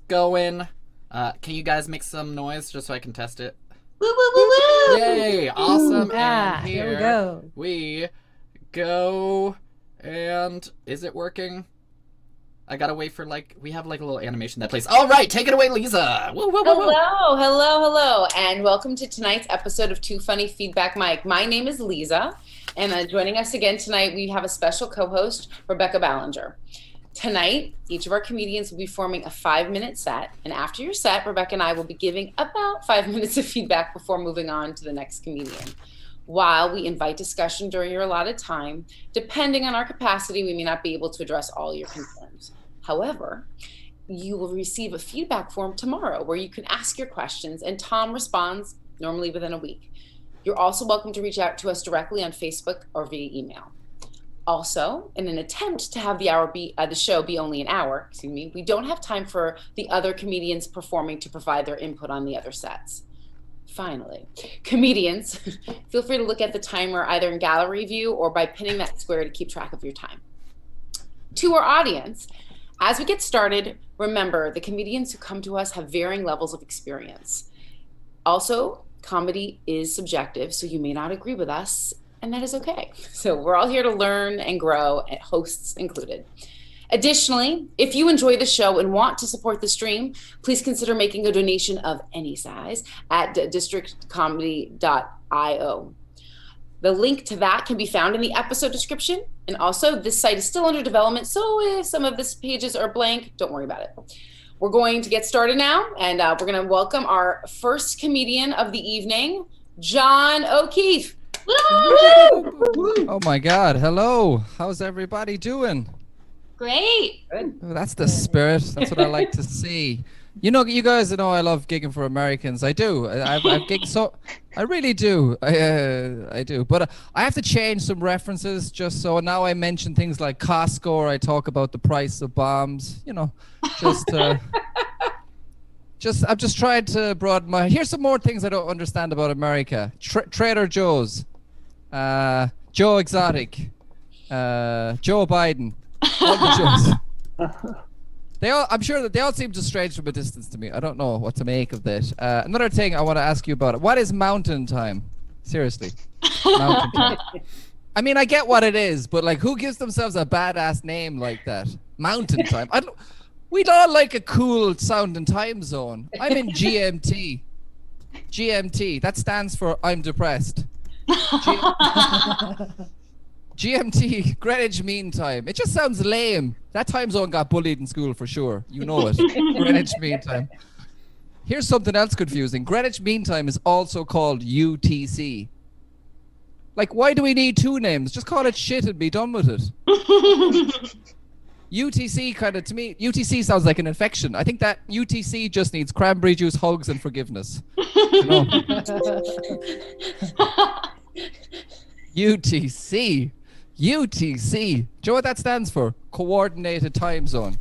going. Can you guys make some noise just so I can test it? Woo, woo, woo, woo! Yay! Awesome. Yeah, And here we go. we go. And is it working? I gotta wait for we have a little animation that plays. All right, take it away, Lisa. Woo, woo, woo, woo. Hello, and welcome to tonight's episode of Too Funny Feedback Mike. My name is Lisa, and joining us again tonight, we have a special co-host, Rebecca Ballinger. Tonight, each of our comedians will be forming a 5-minute set, and after your set, Rebecca and I will be giving about 5 minutes of feedback before moving on to the next comedian. While we invite discussion during your allotted time, depending on our capacity, we may not be able to address all your concerns. However, you will receive a feedback form tomorrow where you can ask your questions, and Tom responds normally within a week. You're also welcome to reach out to us directly on Facebook or via email. Also, in an attempt to have the show be only an hour, we don't have time for the other comedians performing to provide their input on the other sets. Finally, comedians, feel free to look at the timer either in gallery view or by pinning that square to keep track of your time. To our audience, as we get started, remember the comedians who come to us have varying levels of experience. Also, comedy is subjective, so you may not agree with us, and that is okay. So we're all here to learn and grow, hosts included. Additionally, if you enjoy the show and want to support the stream, please consider making a donation of any size at districtcomedy.io. The link to that can be found in the episode description. And also, this site is still under development, so if some of these pages are blank, don't worry about it. We're going to get started now, and we're going to welcome our first comedian of the evening, John O'Keefe. Oh my God, hello. How's everybody doing? Great. Oh, that's the spirit. That's what I like to see. You guys know I love gigging for Americans. I do. I've gigged so... I really do. I do. But I have to change some references just so now I mention things like Costco or I talk about the price of bombs. I'm just trying to broaden my... Here's some more things I don't understand about America. Trader Joe's. Joe Exotic. Joe Biden. All the Joes. I'm sure that they all seem just strange from a distance to me. I don't know what to make of that. Another thing I want to ask you about it. What is mountain time? Seriously. Mountain time. I mean, I get what it is, but who gives themselves a badass name like that? Mountain time. We'd all like a cool sounding time zone. I'm in GMT. GMT. That stands for I'm depressed. GMT, Greenwich Mean Time. It just sounds lame. That time zone got bullied in school for sure. You know it. Greenwich Mean Time. Here's something else confusing. Greenwich Mean Time is also called UTC. Why do we need two names? Just call it shit and be done with it. UTC to me, UTC sounds like an infection. I think that UTC just needs cranberry juice, hugs, and forgiveness. UTC. UTC. Do you know what that stands for? Coordinated Time Zone.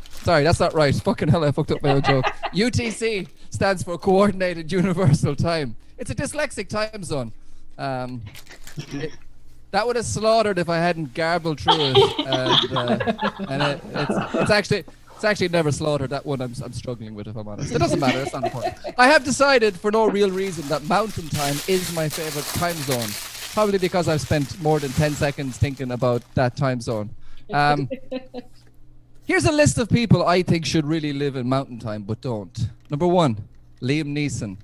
Sorry, that's not right. Fucking hell, I fucked up my own joke. UTC stands for Coordinated Universal Time. It's a dyslexic time zone. That would have slaughtered if I hadn't garbled through it. It's actually never slaughtered. That one I'm struggling with, if I'm honest. It doesn't matter. It's not important. I have decided for no real reason that mountain time is my favorite time zone. Probably because I've spent more than 10 seconds thinking about that time zone. Here's a list of people I think should really live in mountain time but don't. Number 1, Liam Neeson.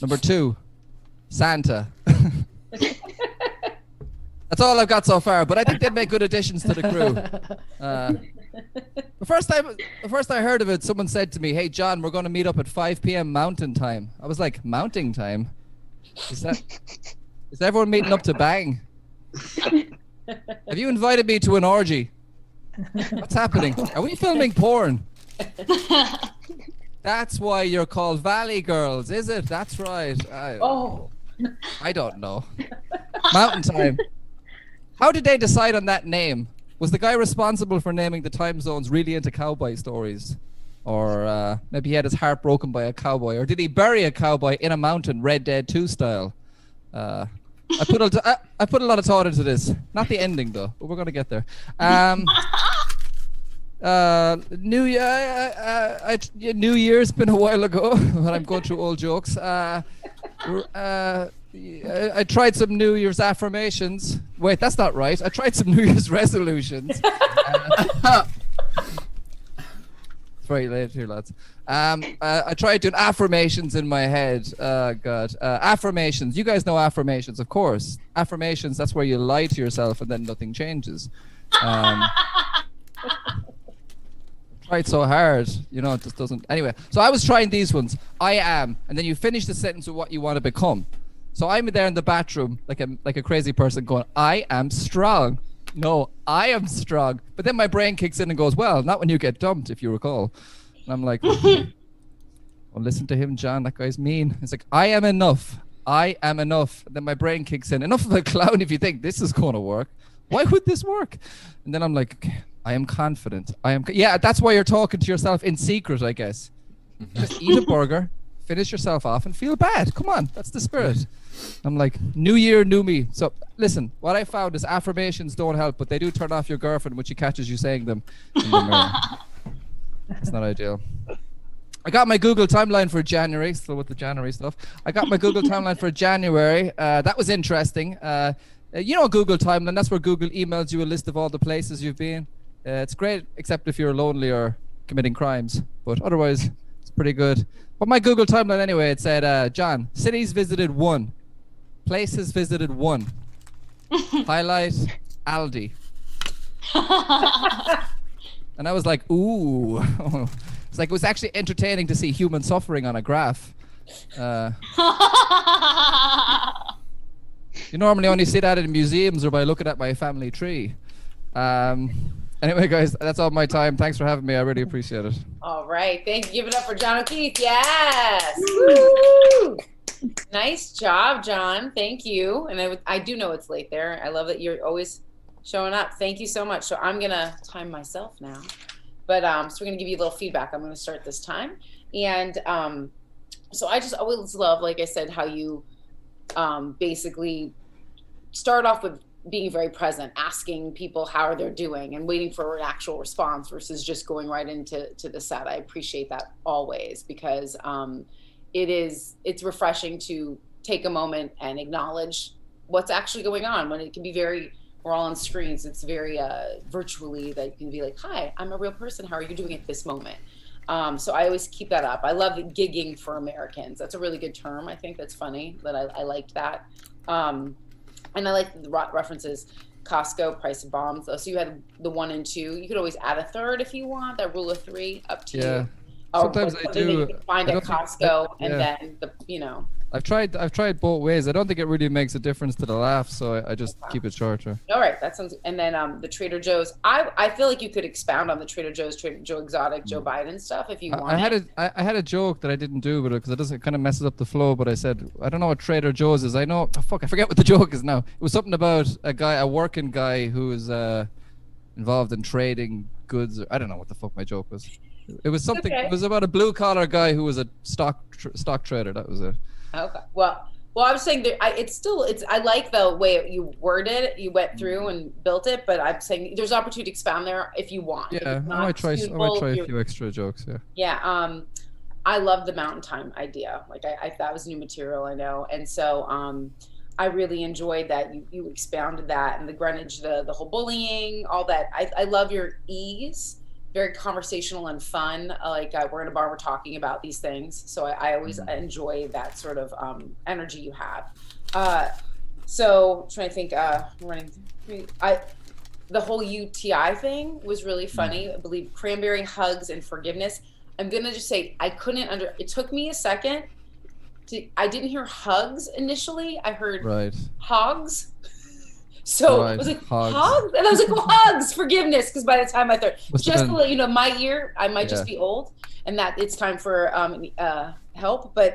Number 2, Santa. That's all I've got so far, but I think they'd make good additions to the crew. The first I heard of it, someone said to me, "Hey John, we're going to meet up at 5 p.m. mountain time." I was like, mountain time? Is everyone meeting up to bang? Have you invited me to an orgy? What's happening? Are we filming porn? That's why you're called Valley Girls, is it? That's right. I don't know. Mountain time. How did they decide on that name? Was the guy responsible for naming the time zones really into cowboy stories? Or maybe he had his heart broken by a cowboy? Or did he bury a cowboy in a mountain, Red Dead 2 style? I put a lot of thought into this. Not the ending, though, but we're going to get there. New Year's been a while ago, but I'm going through old jokes. I tried some New Year's affirmations. Wait, that's not right. I tried some New Year's resolutions. It's very late here, lads. I tried doing affirmations in my head. God. Affirmations. You guys know affirmations, of course. Affirmations, that's where you lie to yourself and then nothing changes. Tried so hard, it just doesn't. Anyway, so I was trying these ones. I am, and then you finish the sentence with what you want to become. So I'm there in the bathroom, like a crazy person, going, "I am strong." No, I am strong. But then my brain kicks in and goes, "Well, not when you get dumped, if you recall." And I'm like, "Well, listen to him, John. That guy's mean." It's like, "I am enough. I am enough." And then my brain kicks in. Enough of a clown if you think this is going to work. Why would this work? And then I'm like, okay, I am confident. Yeah, that's why you're talking to yourself in secret, I guess. Just eat a burger, finish yourself off, and feel bad. Come on, that's the spirit. I'm like, new year, new me. So listen, what I found is affirmations don't help, but they do turn off your girlfriend when she catches you saying them in the mirror. It's not ideal. I got my Google timeline for January, still with the January stuff. I got my Google timeline for January. That was interesting. Google timeline, that's where Google emails you a list of all the places you've been. It's great, except if you're lonely or committing crimes. But otherwise, it's pretty good. But my Google timeline anyway, it said, John, cities visited 1. Places visited 1. Highlight, Aldi. And I was like, ooh. It's like, it was actually entertaining to see human suffering on a graph. You normally only see that in museums or by looking at my family tree. Anyway, guys, that's all my time. Thanks for having me. I really appreciate it. All right. Thank you. Give it up for John O'Keefe. Yes. Woo! Nice job, John. Thank you. And I do know it's late there. I love that you're always showing up. Thank you so much. So I'm going to time myself now. But so we're going to give you a little feedback. I'm going to start this time. And so I just always love, like I said, how you basically start off with being very present, asking people how they're doing and waiting for an actual response versus just going right into the set. I appreciate that always because it's refreshing to take a moment and acknowledge what's actually going on when it can be we're all on screens. It's very virtually that you can be like, "Hi, I'm a real person. How are you doing at this moment?" So I always keep that up. I love gigging for Americans. That's a really good term. I think that's funny that I liked that. And I like the references, Costco, price of bombs. So you had the 1 and 2. You could always add a third if you want, that rule of 3, up to you. Sometimes I do. You can find at Costco and then I've tried both ways. I don't think it really makes a difference to the laugh, so I just keep it shorter. All right, that sounds. And then the Trader Joe's. I feel like you could expound on the Trader Joe's, Joe Exotic, Joe Biden stuff if you want. I had a joke that I didn't do, but because it kind of messes up the flow. But I said I don't know what Trader Joe's is. I know. I forget what the joke is now. It was something about a working guy who is involved in trading goods. I don't know what the fuck my joke was. It was something. Okay. It was about a blue collar guy who was a stock trader. That was it. Okay. Well, I was saying that I like the way you worded it. You went through and built it, but I'm saying there's opportunity to expand there if you want. Yeah, I might try a few extra jokes. Yeah. Yeah. I love the mountain time idea. Like that was new material, I know, and so I really enjoyed that you expounded that and the Greenwich, the whole bullying, all that. I love your ease. Very conversational and fun. Like we're in a bar, we're talking about these things. So I always enjoy that sort of energy you have. So trying to think, the whole UTI thing was really funny. I believe cranberry, hugs, and forgiveness. I'm gonna just say it took me a second. I didn't hear hugs initially. I heard hogs. So I was like, hugs? And I was like, well, hugs, forgiveness. Because by the time I thought, just to let you know, my ear, I might just be old and that it's time for help. But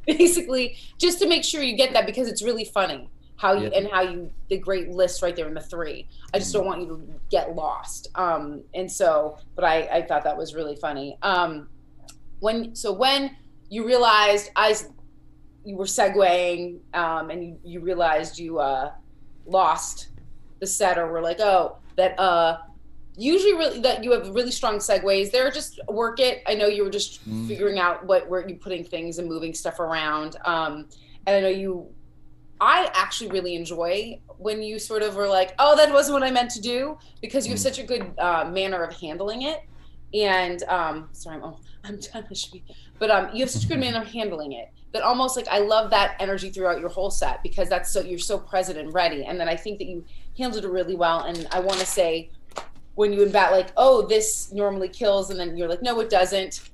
basically, just to make sure you get that because it's really funny the great list right there in the 3. I just don't want you to get lost. And so, but I thought that was really funny. When you realized you were segueing and you realized you lost the set or were like, oh, that usually really that you have really strong segues. They're just work it. I know you were just figuring out where you putting things and moving stuff around. And I know I actually really enjoy when you sort of were like, oh, that wasn't what I meant to do, because you have such a good manner of handling it. And sorry, I'm trying to speak, but you have such a good manner of handling it that almost like I love that energy throughout your whole set, because you're so present and ready. And then I think that you handled it really well. And I want to say, when you invent like, oh, this normally kills, and then you're like, no, it doesn't.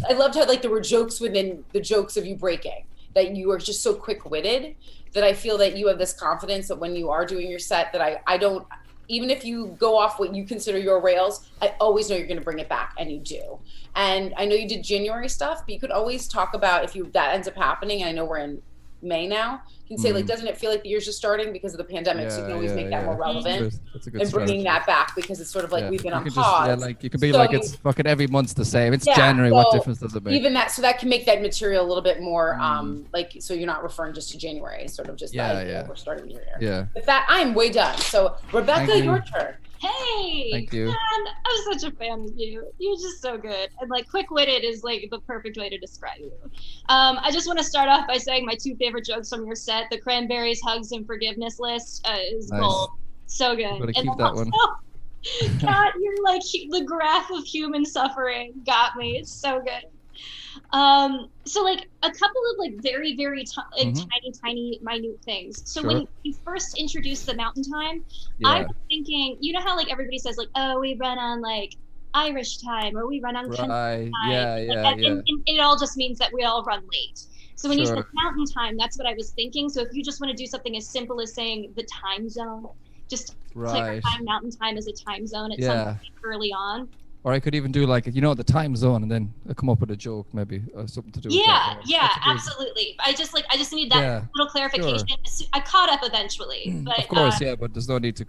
I loved how like there were jokes within the jokes of you breaking, that you are just so quick-witted, that I feel that you have this confidence that when you are doing your set, that I don't, even if you go off what you consider your rails, I always know you're going to bring it back, and you do. And I know you did January stuff, but you could always talk about if that ends up happening. And I know we're in May now. You can say like, doesn't it feel like the year's just starting because of the pandemic? So you can always make that more relevant that's a good and bringing strategy. that back, because it's sort of like we've been on You pause. like you can be like, it's fucking every month's the same. It's January. So What difference does it make? even that, so that can make that material a little bit more like, so you're not referring just to January, sort of just we're starting the year. Yeah. With that, I'm way done. So Rebecca, your turn. Hey, Thank you. man, I'm such a fan of you. You're just so good. And like quick-witted is like the perfect way to describe you. I just want to start off by saying my 2 favorite jokes from your set, the cranberries, hugs, and forgiveness list is gold. So good. Gotta And keep that one. God, you're like the graph of human suffering got me. It's so good. So like a couple of like very, very tiny, minute things. So when you first introduced the mountain time, I was thinking, you know how like everybody says like, oh, we run on like Irish time, or we run on Kent time. And it all just means that we all run late. So when you said mountain time, that's what I was thinking. So if you just want to do something as simple as saying the time zone, just clarifying mountain time as a time zone at some point early on. Or I could even do like, the time zone, and then come up with a joke, maybe something to do with that. Yeah, absolutely. I just need that little clarification. Sure. I caught up eventually, but of course, but there's no need to.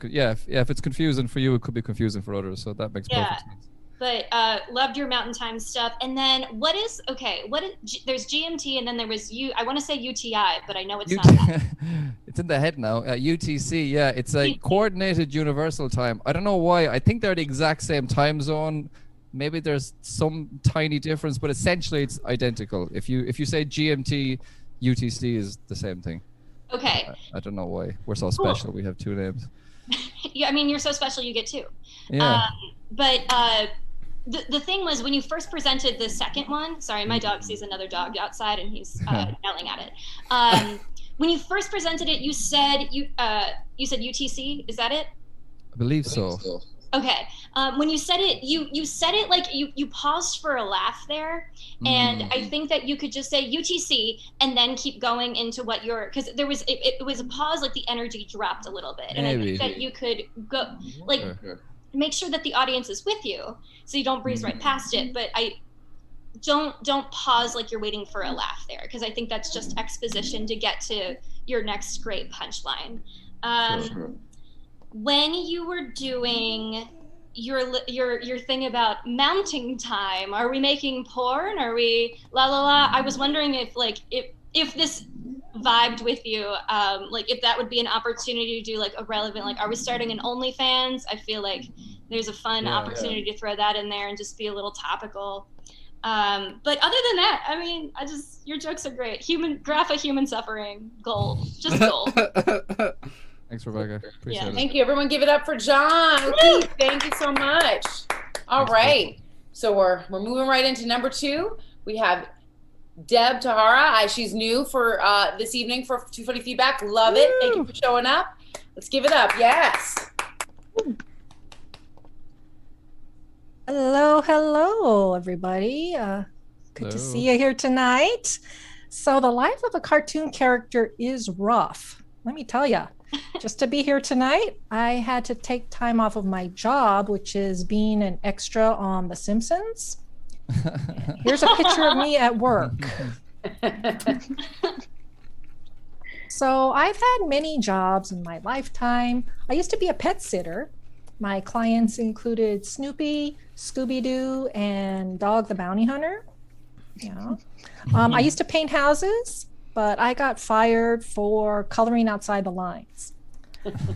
If it's confusing for you, it could be confusing for others. So that makes perfect sense. But loved your mountain time stuff. And then there's GMT, and then there was I want to say UTI, but I know it's not that. It's in the head now. UTC, it's a coordinated universal time. I don't know why. I think they're the exact same time zone. Maybe there's some tiny difference, but essentially it's identical. If you say GMT, UTC is the same thing. Okay. I don't know why. We're so special. We have 2 names. Yeah, I mean, you're so special, you get 2. Yeah. The thing was, when you first presented the second one, sorry, my dog sees another dog outside and he's yelling at it. When you first presented it, you said UTC, is that it? I believe so. Okay. When you said it, you said it like you paused for a laugh there, and I think that you could just say UTC and then keep going into what because there was it was a pause, like the energy dropped a little bit, and I think that you could go like make sure that the audience is with you, so you don't breeze right past it. But I don't pause like you're waiting for a laugh there, because I think that's just exposition to get to your next great punchline. When you were doing your thing about mounting time, are we making porn? Are we la la la? I was wondering if this vibed with you, like if that would be an opportunity to do like a relevant, like, are we starting an OnlyFans? I feel like there's a fun opportunity to throw that in there and just be a little topical. But other than that, I mean, your jokes are great. Graph of human suffering, gold, just gold. Thanks, Rebecca. Appreciate it. Thank you. Everyone give it up for John. Okay, thank you so much. All right. So we're moving right into number 2. We have Deb Tahara. She's new for this evening for Too Funny Feedback. Love it. Thank you for showing up. Let's give it up. Yes. Hello, everybody. Good to see you here tonight. So the life of a cartoon character is rough. Let me tell you. Just to be here tonight, I had to take time off of my job, which is being an extra on The Simpsons. Here's a picture of me at work. So I've had many jobs in my lifetime. I used to be a pet sitter. My clients included Snoopy, Scooby-Doo, and Dog the Bounty Hunter. I used to paint houses, but I got fired for coloring outside the lines.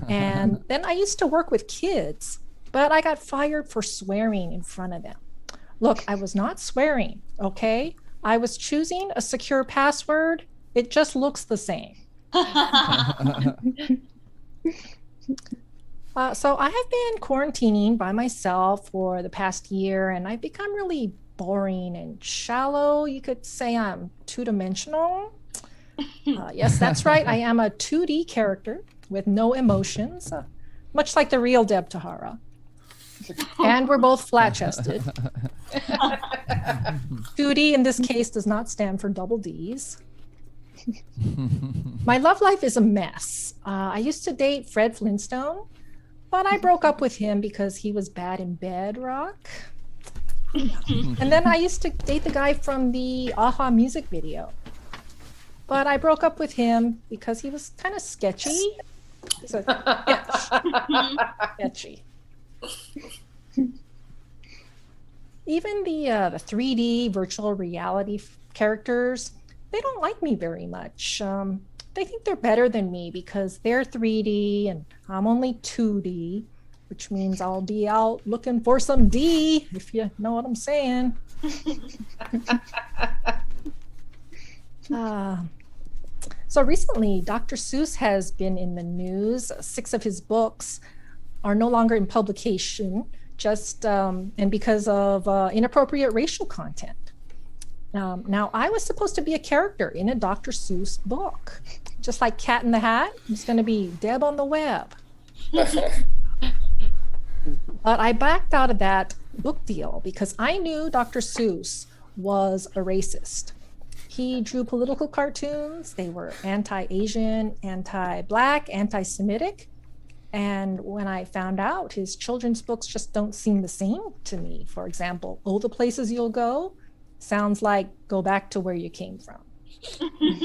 And then I used to work with kids. but I got fired for swearing in front of them. Look, I was not swearing, okay? I was choosing a secure password. It just looks the same. So I have been quarantining by myself for the past year, and I've become really boring and shallow. You could say I'm two-dimensional. Yes, that's right. I am a 2D character with no emotions, much like the real Deb Tahara. And we're both flat-chested. 2D in this case does not stand for double Ds. My love life is a mess. I used to date Fred Flintstone, but I broke up with him because he was bad in bed, Rock. And then I used to date the guy from the Aha music video, but I broke up with him because he was kind of sketchy. He's a sketchy. Even the 3D virtual reality characters, they don't like me very much. They think they're better than me because they're 3D and I'm only 2D, which means I'll be out looking for some D, if you know what I'm saying. So recently, Dr. Seuss has been in the news. 6 of his books are no longer in publication, and because of inappropriate racial content. Now, I was supposed to be a character in a Dr. Seuss book, just like Cat in the Hat. It's going to be Deb on the web. But I backed out of that book deal because I knew Dr. Seuss was a racist. He drew political cartoons. They were anti-Asian, anti-Black, anti-Semitic. And when I found out, his children's books just don't seem the same to me. For example, Oh, the Places You'll Go sounds like Go Back to Where You Came From.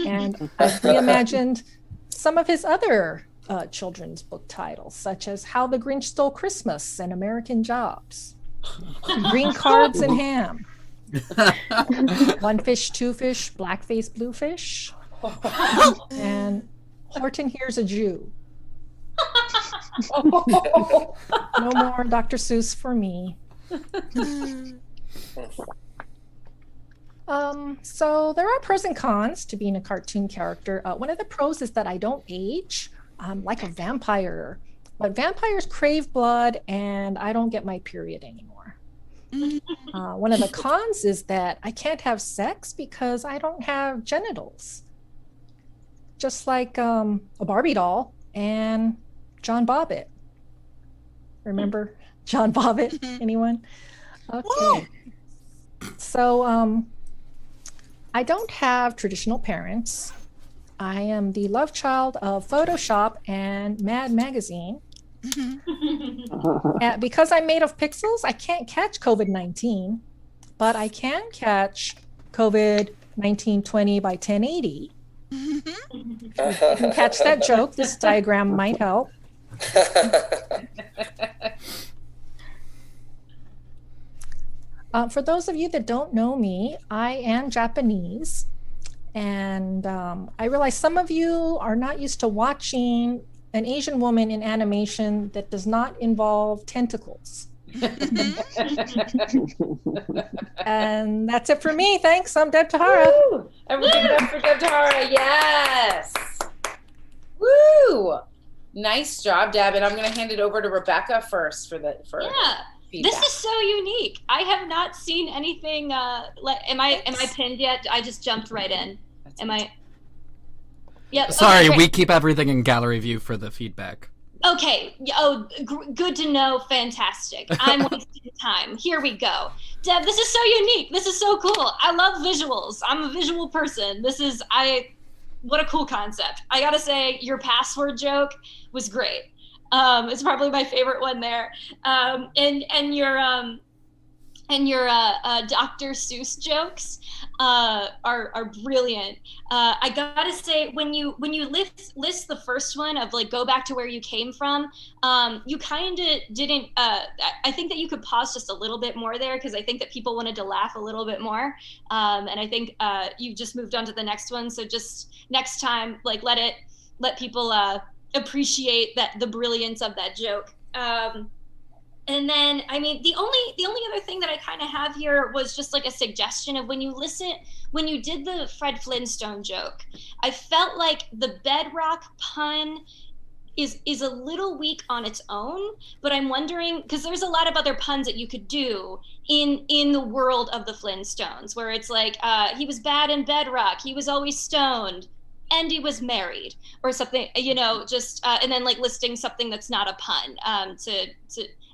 And I reimagined some of his other children's book titles, such as How the Grinch Stole Christmas and American Jobs, Green Cards and Ham, One Fish, Two Fish, Black Face, Blue Fish, and Horton Here's a Jew. No more Dr. Seuss for me. So there are pros and cons to being a cartoon character. One of the pros is that I don't age. I'm like a vampire, but vampires crave blood and I don't get my period anymore. One of the cons is that I can't have sex because I don't have genitals. Just like a Barbie doll and John Bobbitt. Remember John Bobbitt? Anyone? Okay. Whoa. So I don't have traditional parents. I am the love child of Photoshop and Mad Magazine. And because I'm made of pixels, I can't catch COVID-19, but I can catch COVID-1920 by 1080. You can catch that joke. This diagram might help. For those of you that don't know me, I am Japanese. And I realize some of you are not used to watching an Asian woman in animation that does not involve tentacles. And that's it for me. Thanks. I'm Deb Tahara. Woo! Everything done for Deb Tahara. Yes. Woo! Nice job, Deb. And I'm going to hand it over to Rebecca first for Yeah. feedback. This is so unique. I have not seen anything. Am I pinned yet? I just jumped right in. Am I? Yep. Sorry, okay, we keep everything in gallery view for the feedback. Okay. Oh, good to know. Fantastic. I'm wasting time. Here we go. Deb, this is so unique. This is so cool. I love visuals. I'm a visual person. What a cool concept. I gotta say, your password joke was great. It's probably my favorite one there. And your Dr. Seuss jokes are brilliant. I gotta say, when you list the first one of like Go Back to Where You Came From, you kind of didn't. I think that you could pause just a little bit more there because I think that people wanted to laugh a little bit more. And I think you just moved on to the next one. So just next time, like let people appreciate the brilliance of that joke. And then, I mean, the only other thing that I kind of have here was just like a suggestion of when you did the Fred Flintstone joke, I felt like the bedrock pun is a little weak on its own, but I'm wondering, because there's a lot of other puns that you could do in the world of the Flintstones, where it's like he was bad in bedrock, he was always stoned, and he was married, or something, just and then like listing something that's not a pun.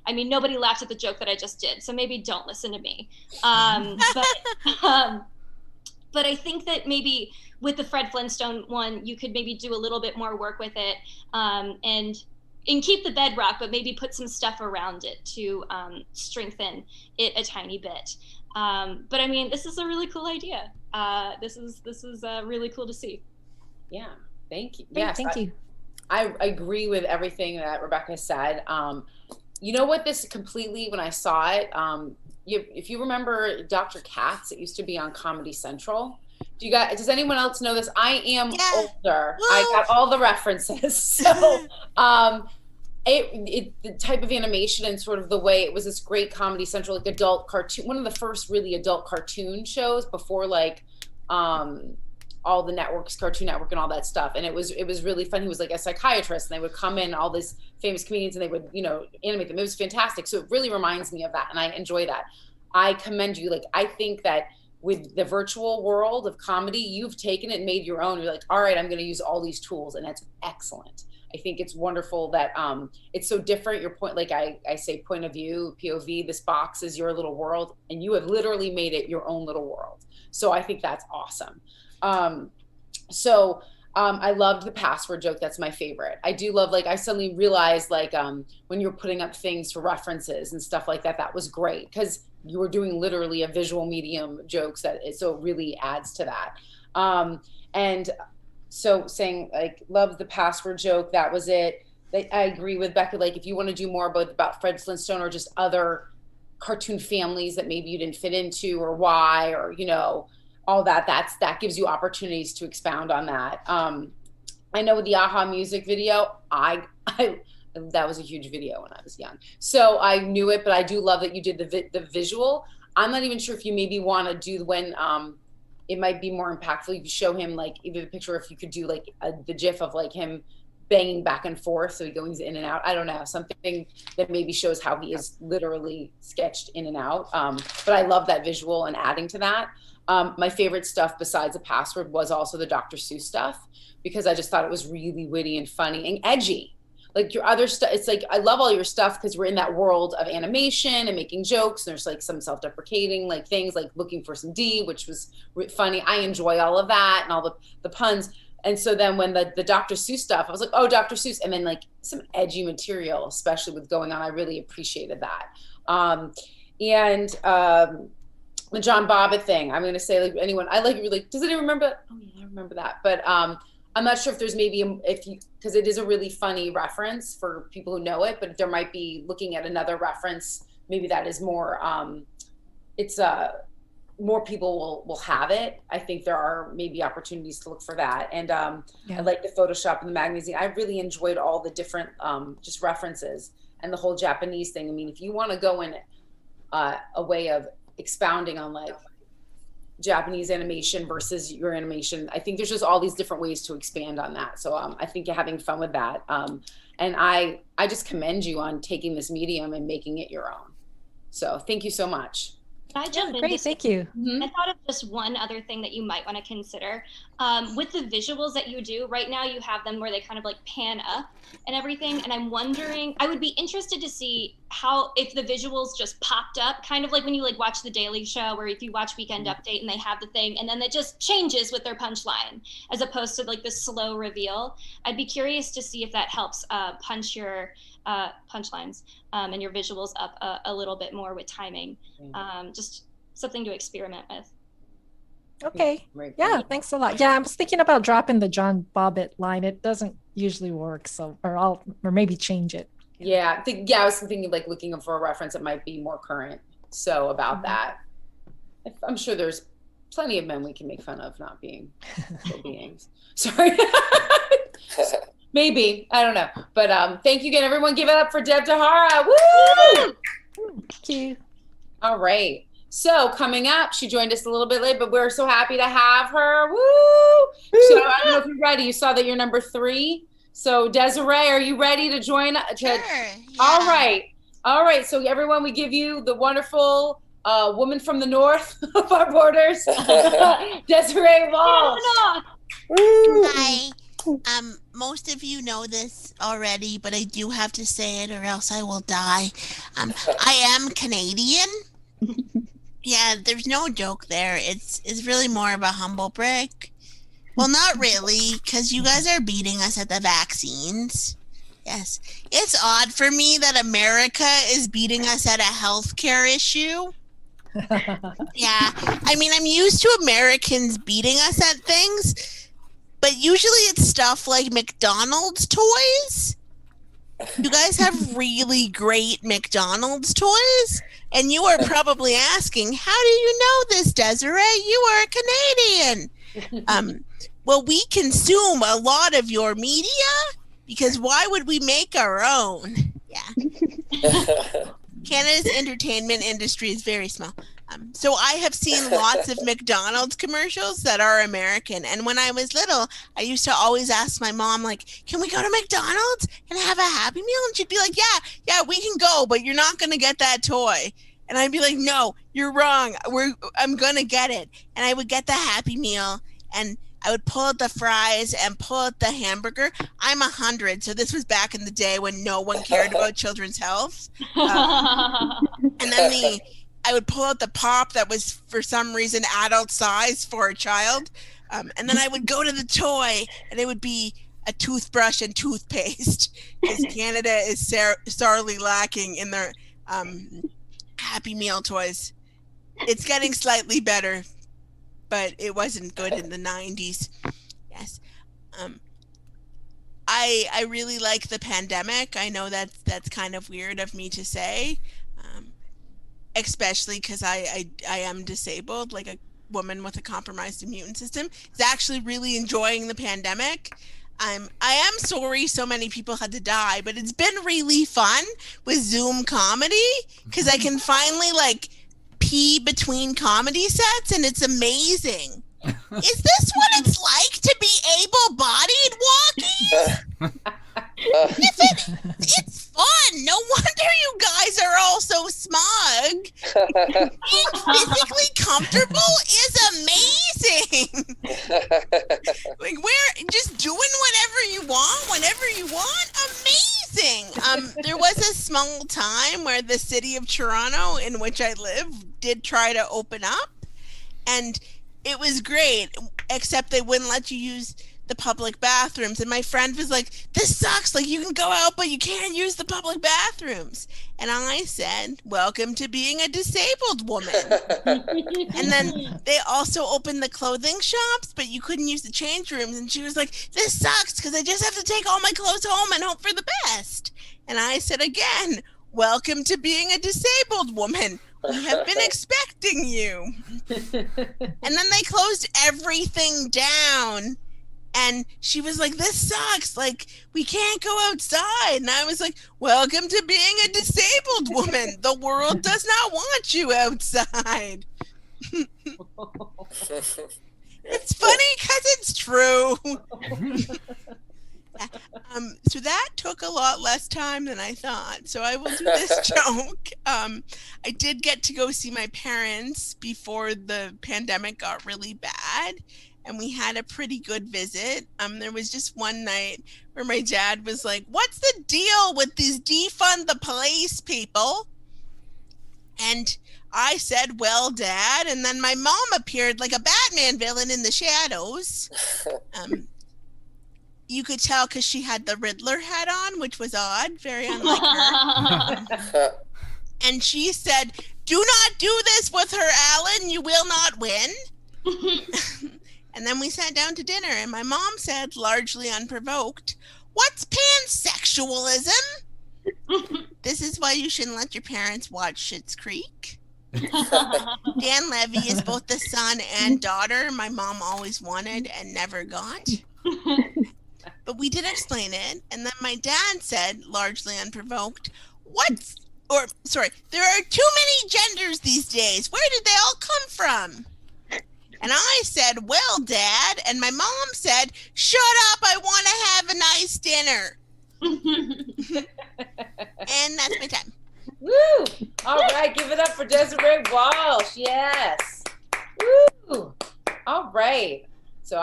I mean, nobody laughed at the joke that I just did, so maybe don't listen to me. But I think that maybe with the Fred Flintstone one, you could maybe do a little bit more work with it, and keep the bedrock, but maybe put some stuff around it to strengthen it a tiny bit. But I mean, this is a really cool idea. This is really cool to see. Yeah, thank you. Great, Yes, thank you. I agree with everything that Rebecca said. You know what, this completely, when I saw it, if you remember Dr. Katz, it used to be on Comedy Central. Does anyone else know this? I am older. I got all the references. So the type of animation and sort of the way it was this great Comedy Central, like adult cartoon, one of the first really adult cartoon shows before like all the networks, Cartoon Network and all that stuff. And it was really fun. He was like a psychiatrist, and they would come in, all these famous comedians, and they would, animate them. It was fantastic. So it really reminds me of that, and I enjoy that. I commend you. Like, I think that with the virtual world of comedy, you've taken it and made your own. You're like, all right, I'm going to use all these tools, and that's excellent. I think it's wonderful that it's so different. Your point, like I say, point of view, POV, this box is your little world, and you have literally made it your own little world. So I think that's awesome. I loved the password joke. That's my favorite. I do love, like, I suddenly realized, like, when you're putting up things for references and stuff like that, that was great, because you were doing literally a visual medium jokes so it really adds to that. And so saying, like, love the password joke. That was it. I agree with Becca. Like, if you want to do more about Fred Flintstone or just other cartoon families that maybe you didn't fit into, or why, or, all that gives you opportunities to expound on that. I know with the AHA music video, that was a huge video when I was young, so I knew it, but I do love that you did the visual. I'm not even sure if you maybe want to do when it might be more impactful. You could show him, like, even a picture, if you could do like the GIF of like him banging back and forth, so he goes in and out. I don't know, something that maybe shows how he is literally sketched in and out. But I love that visual and adding to that. My favorite stuff besides the password was also the Dr. Seuss stuff, because I just thought it was really witty and funny and edgy. Like your other stuff, it's like, I love all your stuff because we're in that world of animation and making jokes. And there's like some self-deprecating like things, like looking for some D, which was funny. I enjoy all of that and all the puns. And so then when the Dr. Seuss stuff, I was like, oh, Dr. Seuss. And then like some edgy material, especially with going on, I really appreciated that. The John Bobbitt thing, I'm going to say, like, anyone, I like, really, does anyone remember? Oh yeah, I remember that. But I'm not sure if there's maybe, because it is a really funny reference for people who know it, but there might be looking at another reference, maybe that is more, more people will have it. I think there are maybe opportunities to look for that. And I like the Photoshop and the magazine. I really enjoyed all the different just references and the whole Japanese thing. I mean, if you want to go in a way of expounding on like Japanese animation versus your animation, I think there's just all these different ways to expand on that. So I think you're having fun with that. And I just commend you on taking this medium and making it your own. So thank you so much. Can I jump in? Great, thank you. I thought of just one other thing that you might want to consider. With the visuals that you do, right now you have them where they kind of like pan up and everything. And I'm wondering, I would be interested to see if the visuals just popped up, kind of like when you like watch The Daily Show, where if you watch Weekend Update and they have the thing and then it just changes with their punchline, as opposed to like the slow reveal. I'd be curious to see if that helps punch your punchlines and your visuals up a little bit more with timing. Just something to experiment with. Okay. Yeah, thanks a lot. Yeah, I was thinking about dropping the John Bobbitt line. It doesn't usually work, so or maybe change it. Yeah, I was thinking like looking for a reference that might be more current. So about that, I'm sure there's plenty of men we can make fun of not being beings. Sorry. Maybe. I don't know. But thank you again, everyone. Give it up for Deb Tahara. Woo! Thank you. All right. So coming up, she joined us a little bit late, but we're so happy to have her. Woo! So I don't know if you're ready. You saw that you're number 3. So Desiree, are you ready to join? Sure. All right. All right. So everyone, we give you the wonderful woman from the north of our borders, Desiree Walsh. Hi. Most of you know this already, but I do have to say it or else I will die. I am Canadian. Yeah, there's no joke there. It's really more of a humble brag. Well, not really, because you guys are beating us at the vaccines. Yes. It's odd for me that America is beating us at a healthcare issue. Yeah. I mean, I'm used to Americans beating us at things, but usually it's stuff like McDonald's toys. You guys have really great McDonald's toys, and you are probably asking, how do you know this, Desiree? You are a Canadian. Well, we consume a lot of your media, because why would we make our own? Yeah. Canada's entertainment industry is very small. So I have seen lots of McDonald's commercials that are American. And when I was little, I used to always ask my mom, like, can we go to McDonald's and have a Happy Meal? And she'd be like, yeah, we can go, but you're not going to get that toy. And I'd be like, no, you're wrong. I'm going to get it. And I would get the Happy Meal, and I would pull out the fries and pull out the hamburger. I'm 100, so this was back in the day when no one cared about children's health. And then I would pull out the pop that was, for some reason, adult size for a child. And then I would go to the toy, and it would be a toothbrush and toothpaste, because Canada is sorely lacking in their Happy Meal toys. It's getting slightly better, but it wasn't good in the 90s. Yes. I really like the pandemic. I know that's kind of weird of me to say, especially because I am disabled, like a woman with a compromised immune system. Is actually really enjoying the pandemic. I am sorry so many people had to die, but it's been really fun with Zoom comedy, because I can finally pee between comedy sets, and it's amazing. Is this what it's like to be able-bodied, walkies? It's fun. No wonder you guys are all so smug. Being physically comfortable is amazing. We're just doing whatever you want, whenever you want. Amazing. There was a small time where the city of Toronto, in which I live, did try to open up, and it was great, except they wouldn't let you use the public bathrooms. And my friend was like, this sucks. You can go out, but you can't use the public bathrooms. And I said, welcome to being a disabled woman. And then they also opened the clothing shops, but you couldn't use the change rooms. And she was like, this sucks, because I just have to take all my clothes home and hope for the best. And I said again, welcome to being a disabled woman. We have been expecting you. And then they closed everything down. And she was like, this sucks. We can't go outside. And I was like, welcome to being a disabled woman. The world does not want you outside. It's funny because it's true. So that took a lot less time than I thought. So I will do this joke. I did get to go see my parents before the pandemic got really bad, and we had a pretty good visit. There was just one night where my dad was like, what's the deal with these defund the police people? And I said, well, Dad. And then my mom appeared like a Batman villain in the shadows. You could tell because she had the Riddler hat on, which was odd, very unlike her. And she said, do not do this with her, Alan. You will not win. And then we sat down to dinner, and my mom said, largely unprovoked, what's pansexualism? This is why you shouldn't let your parents watch Schitt's Creek. Dan Levy is both the son and daughter my mom always wanted and never got. But we did explain it, and then my dad said, largely unprovoked, there are too many genders these days. Where did they all come from? And I said, well, Dad, and my mom said, shut up, I want to have a nice dinner. And that's my time. Woo! All right, give it up for Desiree Walsh. Yes. Woo! All right. So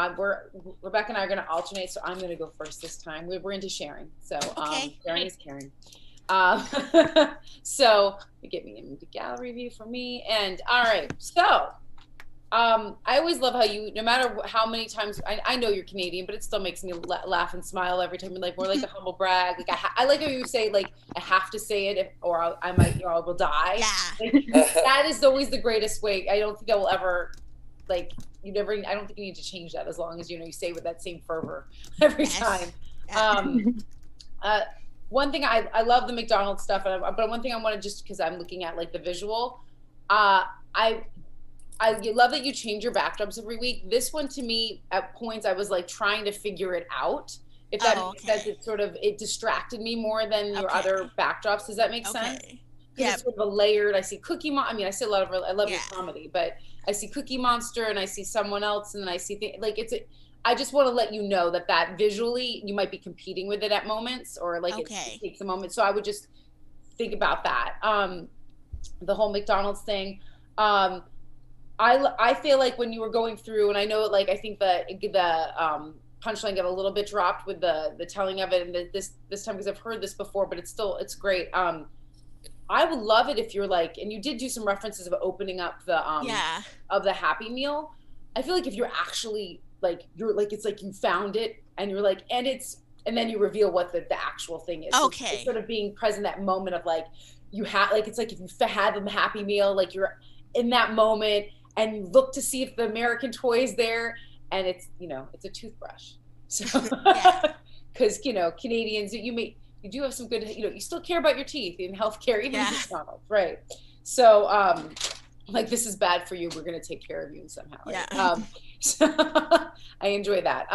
Rebecca and I are going to alternate. So I'm going to go first this time. We're into sharing. So Okay. sharing is caring. So get me into gallery view for me. And all right. So I always love how you, no matter how many times, I know you're Canadian, but it still makes me laugh and smile every time. You're like, more like a humble brag. Like I like how you say, like, I have to say it, or I might, I will die. Yeah. Like, that is always the greatest way. I don't think I will ever, like, I don't think you need to change that, as long as, you say with that same fervor every time. Yeah. One thing I love the McDonald's stuff, but one thing I want to, just because I'm looking at like the visual, I love that you change your backdrops every week. This one, to me, at points, I was like trying to figure it out. If that makes sense, it distracted me more than your other backdrops. Does that make sense? Yeah. It's sort of a layered. I see Cookie Monster. I mean, I see a lot of. I love your comedy, but I see Cookie Monster and I see someone else, and then I see I just want to let you know that visually you might be competing with it at moments, or like it takes a moment. So I would just think about that. The whole McDonald's thing. I feel like when you were going through, and I know, like, I think the punchline got a little bit dropped with the telling of it, and this time, because I've heard this before, but it's great. I would love it if you're like, and you did do some references of opening up the of the Happy Meal. I feel like if you're actually like, it's like you found it, and you're like, and then you reveal what the actual thing is. Okay. So it's sort of being present, that moment of like, you have, like, it's like if you had the Happy Meal, like you're in that moment, and you look to see if the American toy is there, and it's a toothbrush. So, because Canadians, you do have some good, you still care about your teeth in healthcare, even in McDonald's, right? So, like, this is bad for you. We're gonna take care of you somehow. Right? So I enjoy that.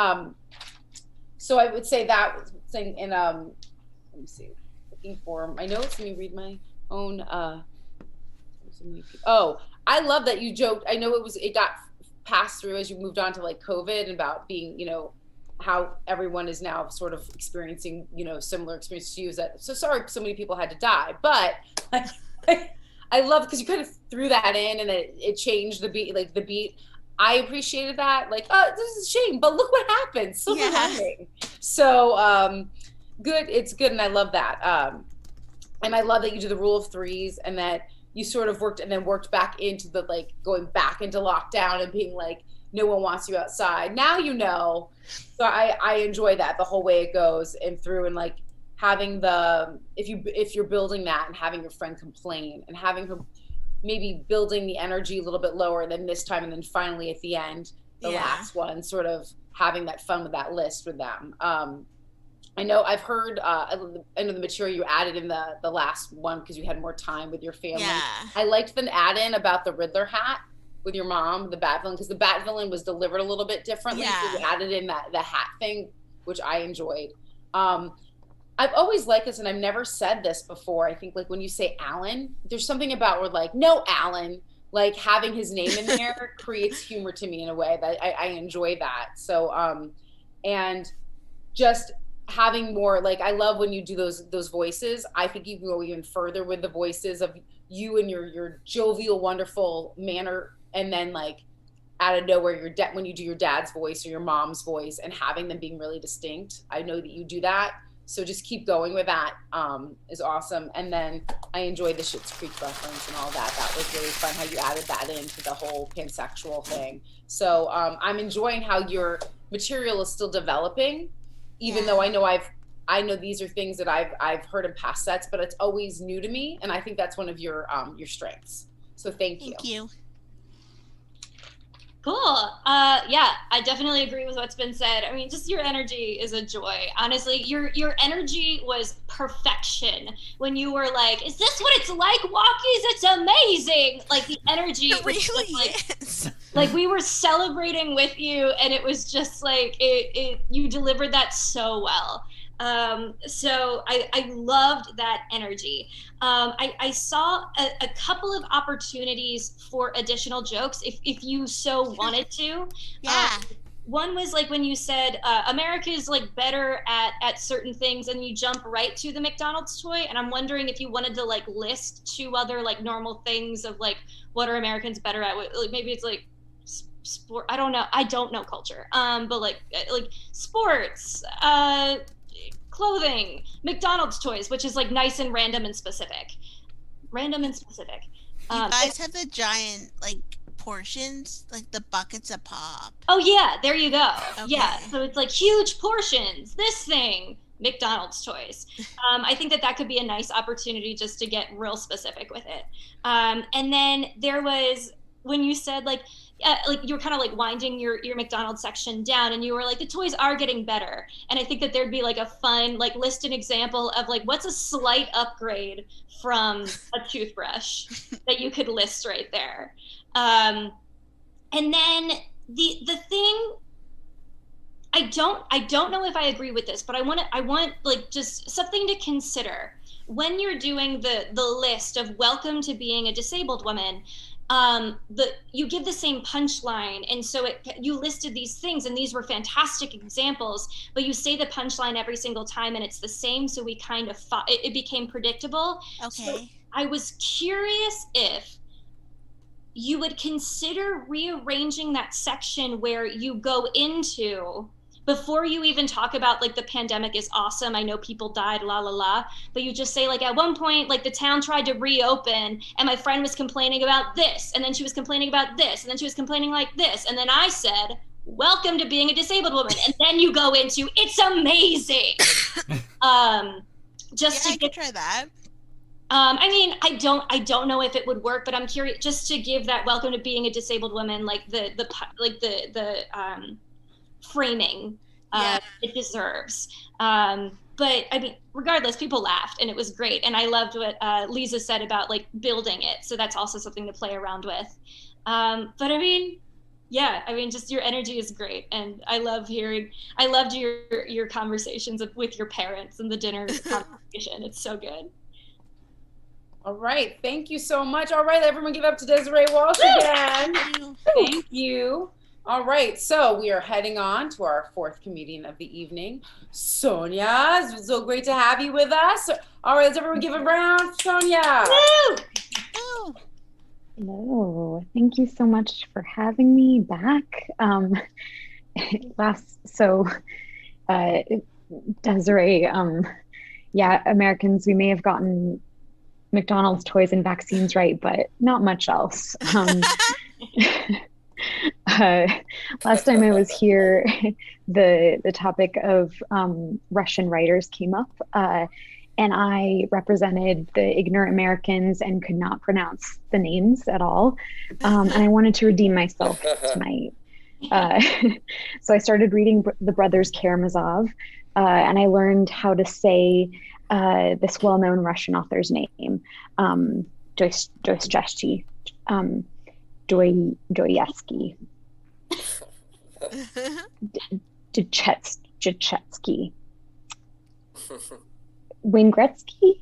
So I would say that thing, and let me see, looking for my notes. Let me read my own. I love that you joked. I know it got passed through as you moved on to like COVID, and about being, how everyone is now sort of experiencing, similar experience to you. So sorry so many people had to die, but I love, because you kind of threw that in, and it changed the beat, like the beat. I appreciated that. Like, oh, this is a shame, but look what happened. Silver lining. So good. It's good, and I love that. And I love that you do the rule of threes, and that you sort of worked back into the, like, going back into lockdown and being like, no one wants you outside. Now So I enjoy that, the whole way it goes and through, and like having if you're building that, and having your friend complain, and having her maybe building the energy a little bit lower than this time, and then finally at the end, the last one, sort of having that fun with that list with them. I know I've heard, I know the material you added in the last one, because you had more time with your family. Yeah. I liked the add-in about the Riddler hat with your mom, the Bat Villain, because the Bat Villain was delivered a little bit differently. So you added in the hat thing, which I enjoyed. I've always liked this, and I've never said this before. I think, like, when you say Alan, there's something about where, like, no, Alan, like, having his name in there creates humor to me in a way that I enjoy that. So, and just having more, like, I love when you do those voices. I think you can go even further with the voices of you and your jovial, wonderful manner, and then, like, out of nowhere, when you do your dad's voice or your mom's voice, and having them being really distinct. I know that you do that, so just keep going with that. Is awesome. And then I enjoyed the Schitt's Creek reference and all that. That was really fun, how you added that into the whole pansexual thing. So I'm enjoying how your material is still developing, even though I know these are things that I've heard in past sets, but it's always new to me, and I think that's one of your strengths. So thank you. Thank you. Cool. Yeah, I definitely agree with what's been said. I mean, just your energy is a joy. Honestly, your energy was perfection. When you were like, "Is this what it's like, Walkies? It's amazing!" Like the energy It was just, really is. like we were celebrating with you, and it was just like you delivered that so well. So I loved that energy. I saw a couple of opportunities for additional jokes if you so wanted to. Yeah. One was like when you said America is like better at certain things, and you jump right to the McDonald's toy. And I'm wondering if you wanted to like list two other like normal things of like what are Americans better at? Like maybe it's like sport. I don't know. I don't know culture. But like sports. Clothing, McDonald's toys, which is like nice and random and specific. Random and specific. You guys have the giant like portions, like the buckets of pop. Oh yeah, there you go. Okay. Yeah, so it's like huge portions. This thing, McDonald's toys. I think that could be a nice opportunity just to get real specific with it. And then there was when you said like you were kind of like winding your McDonald's section down, and you were like, the toys are getting better. And I think that there'd be like a fun like list an example of like what's a slight upgrade from a toothbrush that you could list right there. And then the thing, I don't know if I agree with this, but I want like just something to consider when you're doing the list of welcome to being a disabled woman. You give the same punchline, and so you listed these things, and these were fantastic examples, but you say the punchline every single time, and it's the same, so we kind of it became predictable. Okay. So I was curious if you would consider rearranging that section where you go into before you even talk about like the pandemic is awesome, I know people died, la la la, but you just say like at one point like the town tried to reopen and my friend was complaining about this, and then she was complaining about this, and then she was complaining like this, and then I said welcome to being a disabled woman, and then you go into it's amazing. Just yeah, to I could try that. I mean, I don't know if it would work, but I'm curious just to give that welcome to being a disabled woman like the framing it deserves. But I mean, regardless, people laughed and it was great, and I loved what Lisa said about like building it. So that's also something to play around with. But I mean, yeah, I mean, just your energy is great, and I loved your conversations with your parents and the dinner conversation. It's so good. All right, thank you so much. All right, everyone give up to Desiree Walsh again. Thank you. All right, so we are heading on to our fourth comedian of the evening, Sonia. It's so great to have you with us. All right, let's everyone give a round, Sonia. Woo! Oh, Hello, thank you so much for having me back. Desiree, yeah, Americans, we may have gotten McDonald's toys and vaccines right, but not much else. Last time I was here, the topic of Russian writers came up, and I represented the ignorant Americans and could not pronounce the names at all. And I wanted to redeem myself tonight. So I started reading the Brothers Karamazov, and I learned how to say this well-known Russian author's name, Dostoevsky. Dostoevsky. Jachetsky. Wayne Gretzky.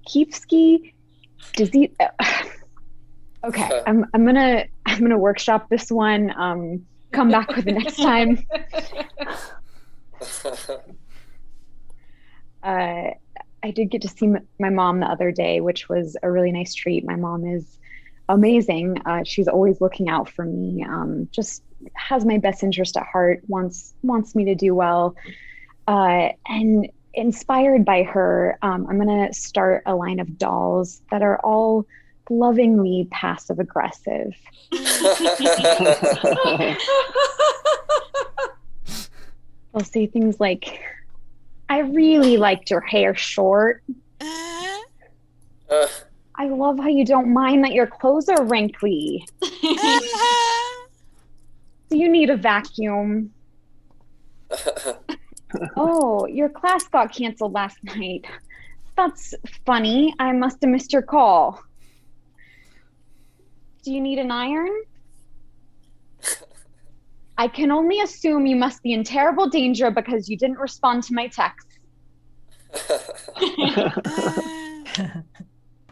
Kievsky. Okay, I'm gonna workshop this one. Come back with it next time. I did get to see my mom the other day, which was a really nice treat. My mom is amazing. She's always looking out for me. Just has my best interest at heart. Wants me to do well. And inspired by her, I'm gonna start a line of dolls that are all lovingly passive aggressive. They'll say things like, "I really liked your hair short. I love how you don't mind that your clothes are wrinkly. Do you need a vacuum? Oh, your class got canceled last night. That's funny. I must have missed your call. Do you need an iron? I can only assume you must be in terrible danger because you didn't respond to my text.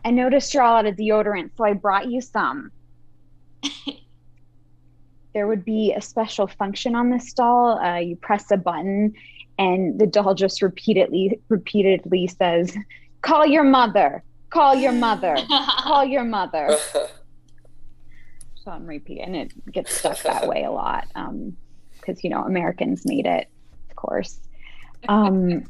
I noticed you're all out of deodorant, so I brought you some. There would be a special function on this doll. You press a button and the doll just repeatedly says, call your mother, call your mother, call your mother. So I'm repeating, it gets stuck that way a lot because, you know, Americans made it, of course. I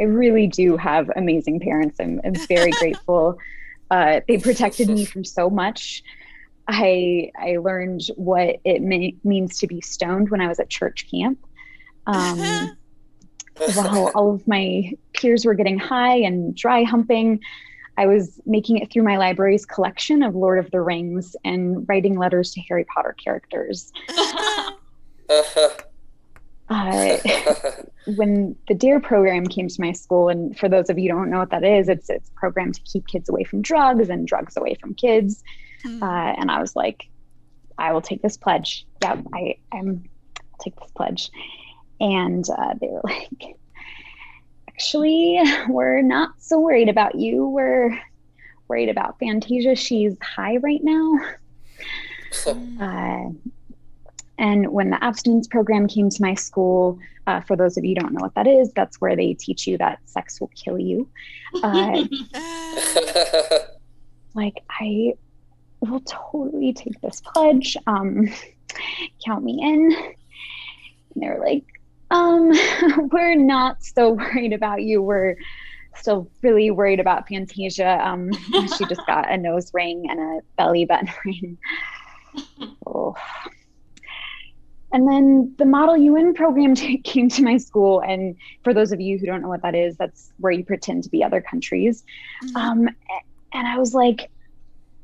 really do have amazing parents. I'm very grateful. They protected me from so much. I learned what it means to be stoned when I was at church camp. While all of my peers were getting high and dry humping, I was making it through my library's collection of Lord of the Rings and writing letters to Harry Potter characters. When the DARE program came to my school, and for those of you who don't know what that is, it's a program to keep kids away from drugs and drugs away from kids. And I was like, I will take this pledge. Yep, I'll take this pledge. And they were like, actually, we're not so worried about you. We're worried about Fantasia. She's high right now. And when the abstinence program came to my school, for those of you who don't know what that is, that's where they teach you that sex will kill you. Like, I will totally take this pledge. Count me in. And they were like, we're not so worried about you. We're still really worried about Fantasia. She just got a nose ring and a belly button ring. Oh. And then the Model UN program came to my school. And for those of you who don't know what that is, that's where you pretend to be other countries. And I was like,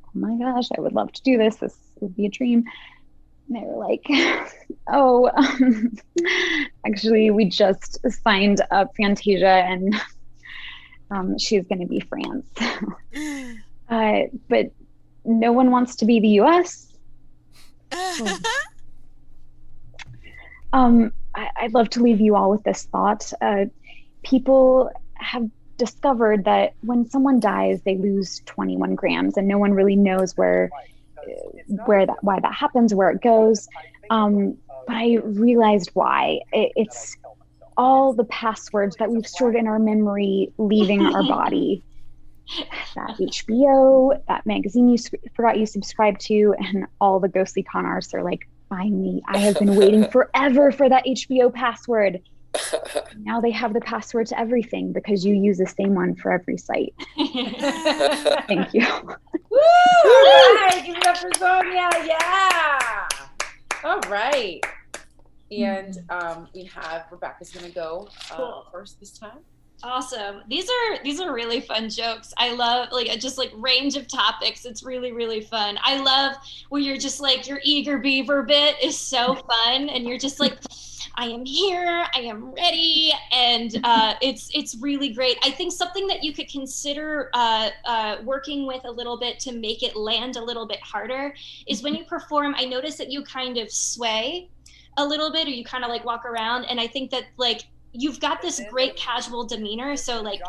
oh my gosh, I would love to do this. This would be a dream. And they were like, oh, actually, we just signed up Fantasia and she's going to be France. But no one wants to be the US. So, I'd love to leave you all with this thought. People have discovered that when someone dies, they lose 21 grams, and no one really knows why that happens, where it goes. But I realized why. It's all the passwords that we've stored in our memory leaving our body. That HBO, that magazine you forgot you subscribed to, and all the ghostly con artists are like, find me. I have been waiting forever for that HBO password. Now they have the password to everything because you use the same one for every site. Thank you. Woo! All right, give it up for Sonia. Yeah. All right. And we have Rebecca's gonna go first this time. Awesome. These are really fun jokes. I love just range of topics. It's really, really fun. I love where you're just like, your eager beaver bit is so fun. And you're just like, I am here, I am ready. And it's really great. I think something that you could consider working with a little bit to make it land a little bit harder is when you perform, I notice that you kind of sway a little bit, or you kind of like walk around. And I think that you've got this great casual demeanor, so it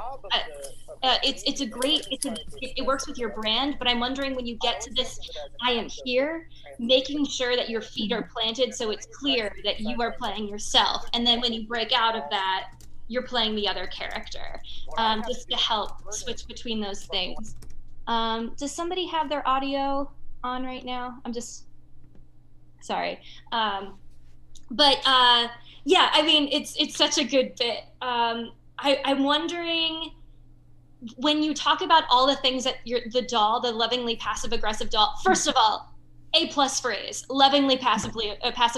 works with your brand. But I'm wondering, when you get to this I am here, making sure that your feet are planted so it's clear that you are playing yourself, and then when you break out of that, you're playing the other character, just to help switch between those things. Does somebody have their audio on right now? I'm just sorry. Yeah, I mean, it's such a good bit. I'm wondering, when you talk about all the things that the doll, the lovingly passive aggressive doll, first of all, A+ phrase, lovingly passive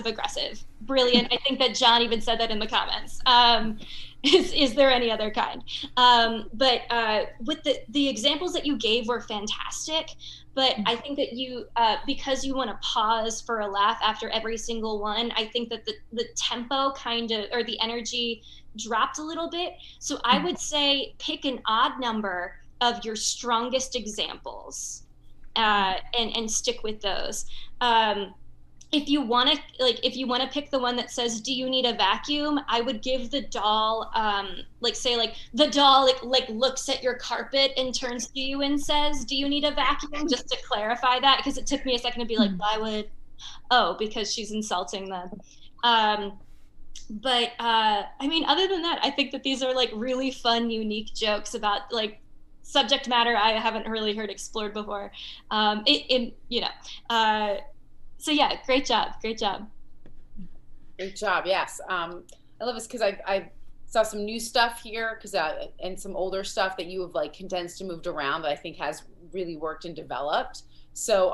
aggressive, brilliant. I think that John even said that in the comments. Is there any other kind? But with the examples that you gave were fantastic. But I think that you, because you want to pause for a laugh after every single one, I think that the tempo kind of, or the energy dropped a little bit. So I would say pick an odd number of your strongest examples, and stick with those. If you want to pick the one that says, do you need a vacuum, I would give the doll, the doll looks at your carpet and turns to you and says, do you need a vacuum, just to clarify that, because it took me a second to be like, why would, because she's insulting them. But I mean, other than that, I think that these are like really fun, unique jokes about like subject matter I haven't really heard explored before. So yeah, great job. Great job, yes. I love this because I saw some new stuff here and some older stuff that you have like condensed and moved around that I think has really worked and developed. So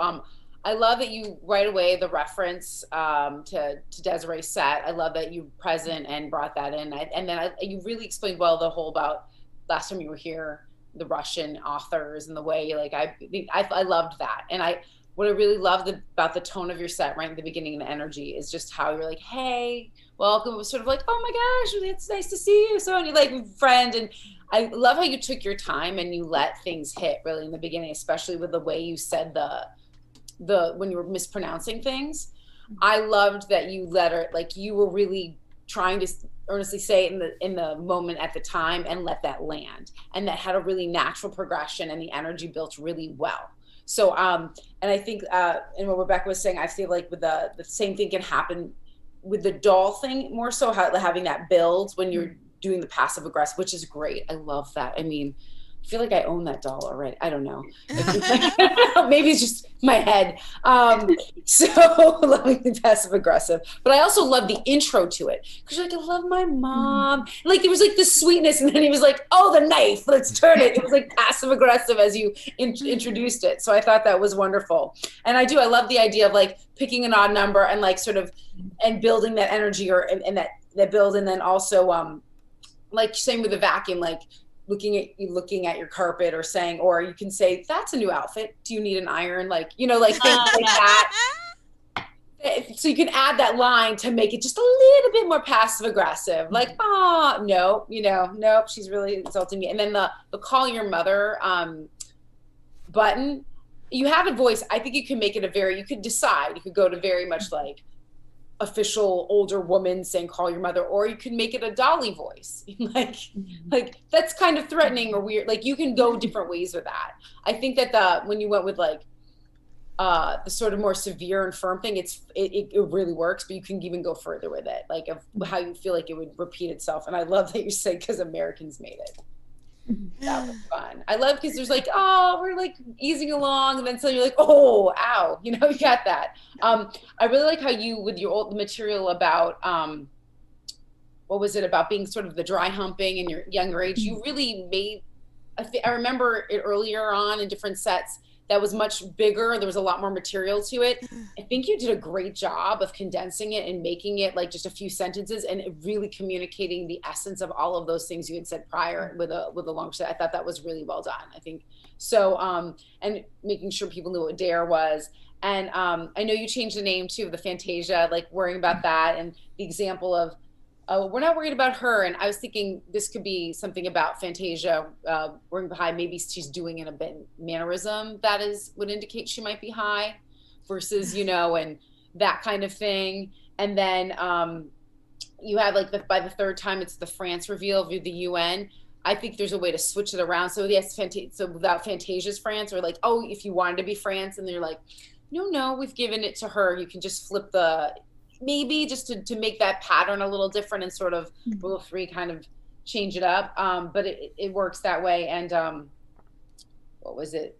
I love that you right away, the reference to Desiree's set. I love that you present and brought that in. You really explained well the whole about last time you were here, the Russian authors and the way like I loved that. And what I really loved about the tone of your set right in the beginning and the energy is just how you're like, hey, welcome. It was sort of like, oh my gosh, it's nice to see you. So, and you're like, friend. And I love how you took your time and you let things hit really in the beginning, especially with the way you said when you were mispronouncing things. I loved that you let her, like you were really trying to earnestly say it in the moment at the time and let that land. And that had a really natural progression and the energy built really well. So, and I think, and what Rebecca was saying, I feel like with the same thing can happen with the doll thing more so, having that build when you're doing the passive aggressive, which is great. I love that. I mean, I feel like I own that doll already. I don't know. Maybe it's just my head. So loving the passive aggressive, but I also love the intro to it because you're like, I love my mom. Like there was like the sweetness, and then he was like, oh, the knife, let's turn it. It was like passive aggressive as you introduced it. So I thought that was wonderful. And I love the idea of like picking an odd number and like sort of and building that energy and that build, and then also like same with the vacuum, like looking at your carpet or saying, or you can say, that's a new outfit. Do you need an iron? Like, things like that. So you can add that line to make it just a little bit more passive aggressive. Like, nope, she's really insulting me. And then the call your mother button, you have a voice. I think you can make it you could decide. You could go to very much like official older woman saying call your mother, or you can make it a dolly voice. like that's kind of threatening or weird. Like you can go different ways with that. I think that when you went with like the sort of more severe and firm thing, it really works, but you can even go further with it, like of how you feel like it would repeat itself. And I love that you say because Americans made it. That was fun. I love because there's like, we're like easing along, and then suddenly you're like, oh, ow, you got that. I really like how you, with your old material about what was it about being sort of the dry humping in your younger age, you really made. I remember it earlier on in different sets that was much bigger. There was a lot more material to it. I think you did a great job of condensing it and making it like just a few sentences and really communicating the essence of all of those things you had said prior with a longer set. I thought that was really well done. I think so. And making sure people knew what Dare was. And I know you changed the name too, the Fantasia, like worrying about that, and the example of, we're not worried about her. And I was thinking this could be something about Fantasia worrying behind. Maybe she's doing in a bit mannerism that would indicate she might be high versus, and that kind of thing. And then you have like by the third time, it's the France reveal of the UN. I think there's a way to switch it around. So yes, so without Fantasia's France, or like, oh, if you wanted to be France, and they're like, no, we've given it to her. You can just flip maybe just to make that pattern a little different and sort of rule 3 kind of change it up. But it works that way. And what was it?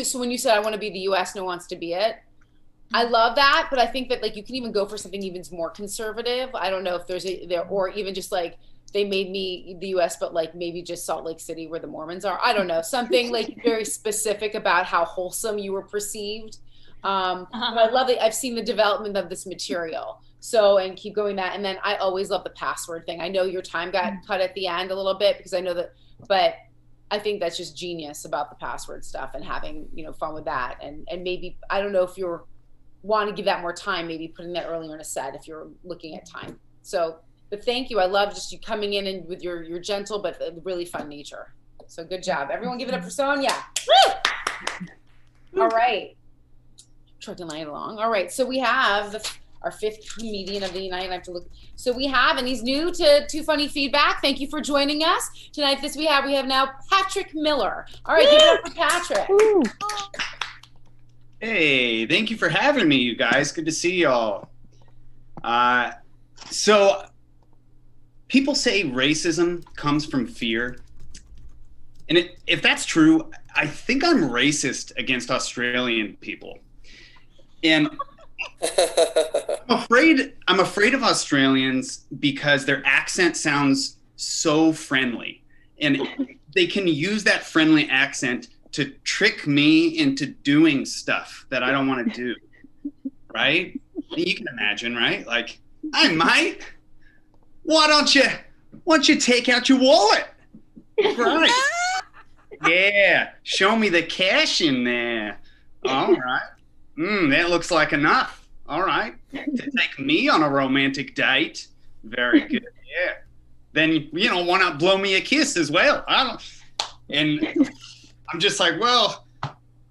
So when you said, I want to be the US, no one wants to be it. I love that. But I think that like, you can even go for something even more conservative. I don't know if there's or even just like, they made me the US, but like maybe just Salt Lake City where the Mormons are. I don't know. Something like very specific about how wholesome you were perceived. But I love it. I've seen the development of this material. So, and keep going that. And then I always love the password thing. I know your time got cut at the end a little bit because I know that, but I think that's just genius about the password stuff and having, fun with that. And maybe, I don't know if you're want to give that more time, maybe putting that earlier in a set if you're looking at time. So, but thank you. I love just you coming in and with your gentle but really fun nature. So good job. Everyone give it up for Sonia. Woo! All right. Trucking line along. All right. So we have our fifth comedian of the night. I have to look. So we have, and he's new to Too Funny Feedback. Thank you for joining us tonight. We have now Patrick Miller. All right, give it up for Patrick. Woo. Hey, thank you for having me, you guys. Good to see y'all. So people say racism comes from fear. And if that's true, I think I'm racist against Australian people. And I'm afraid of Australians because their accent sounds so friendly. And they can use that friendly accent to trick me into doing stuff that I don't want to do. Right? You can imagine, right? Like, hey, mate, why don't you take out your wallet? Right. Yeah, show me the cash in there. All right. That looks like enough. All right. To take me on a romantic date. Very good. Yeah. Then, why not blow me a kiss as well? And I'm just like, well,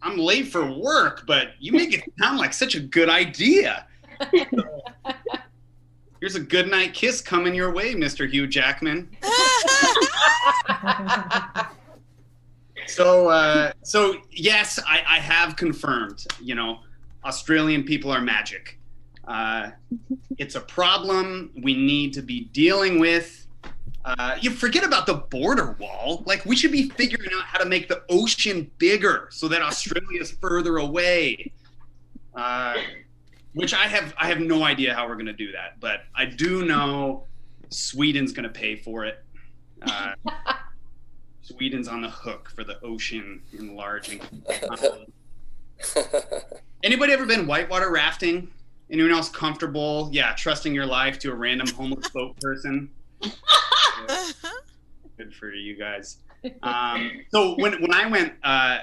I'm late for work, but you make it sound like such a good idea. So, here's a good night kiss coming your way, Mr. Hugh Jackman. So yes, I have confirmed, Australian people are magic. It's a problem we need to be dealing with. You forget about the border wall. Like, we should be figuring out how to make the ocean bigger so that Australia is further away. Which I have no idea how we're going to do that, but I do know Sweden's going to pay for it. Sweden's on the hook for the ocean enlarging. Anybody ever been whitewater rafting? Anyone else comfortable? Yeah, trusting your life to a random homeless boat person. Good for you guys. So when I went, I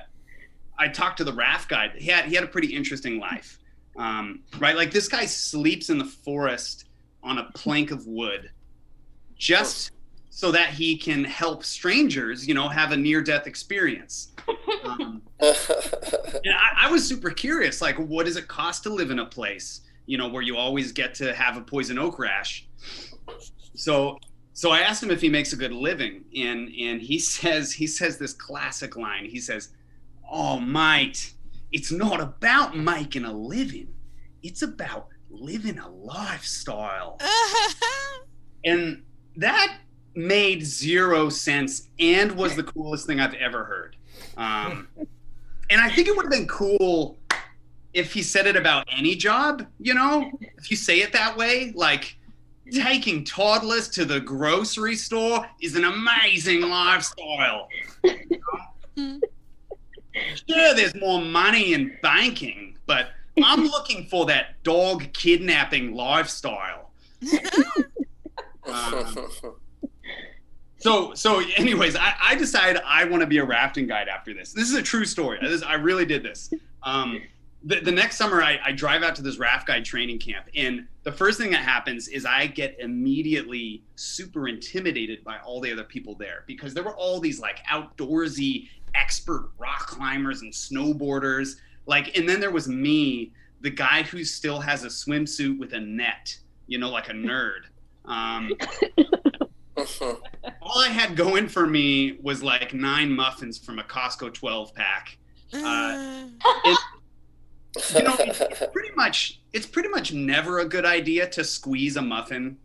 talked to the raft guide. He had a pretty interesting life, right? Like, this guy sleeps in the forest on a plank of wood, just so that he can help strangers, have a near-death experience. And I was super curious, like, what does it cost to live in a place, where you always get to have a poison oak rash? So I asked him if he makes a good living, and he says this classic line. He says, "Oh, mate, it's not about making a living. It's about living a lifestyle." And that made zero sense and was the coolest thing I've ever heard. And I think it would have been cool if he said it about any job, if you say it that way, like, taking toddlers to the grocery store is an amazing lifestyle. Sure, there's more money in banking, but I'm looking for that dog kidnapping lifestyle. So anyways, I decided I want to be a rafting guide after this. This is a true story. I really did this. The next summer, I drive out to this raft guide training camp, and the first thing that happens is I get immediately super intimidated by all the other people there, because there were all these like outdoorsy expert rock climbers and snowboarders. Like, and then there was me, the guy who still has a swimsuit with a net, like a nerd. All I had going for me was like 9 muffins from a Costco 12 pack. It's pretty much never a good idea to squeeze a muffin,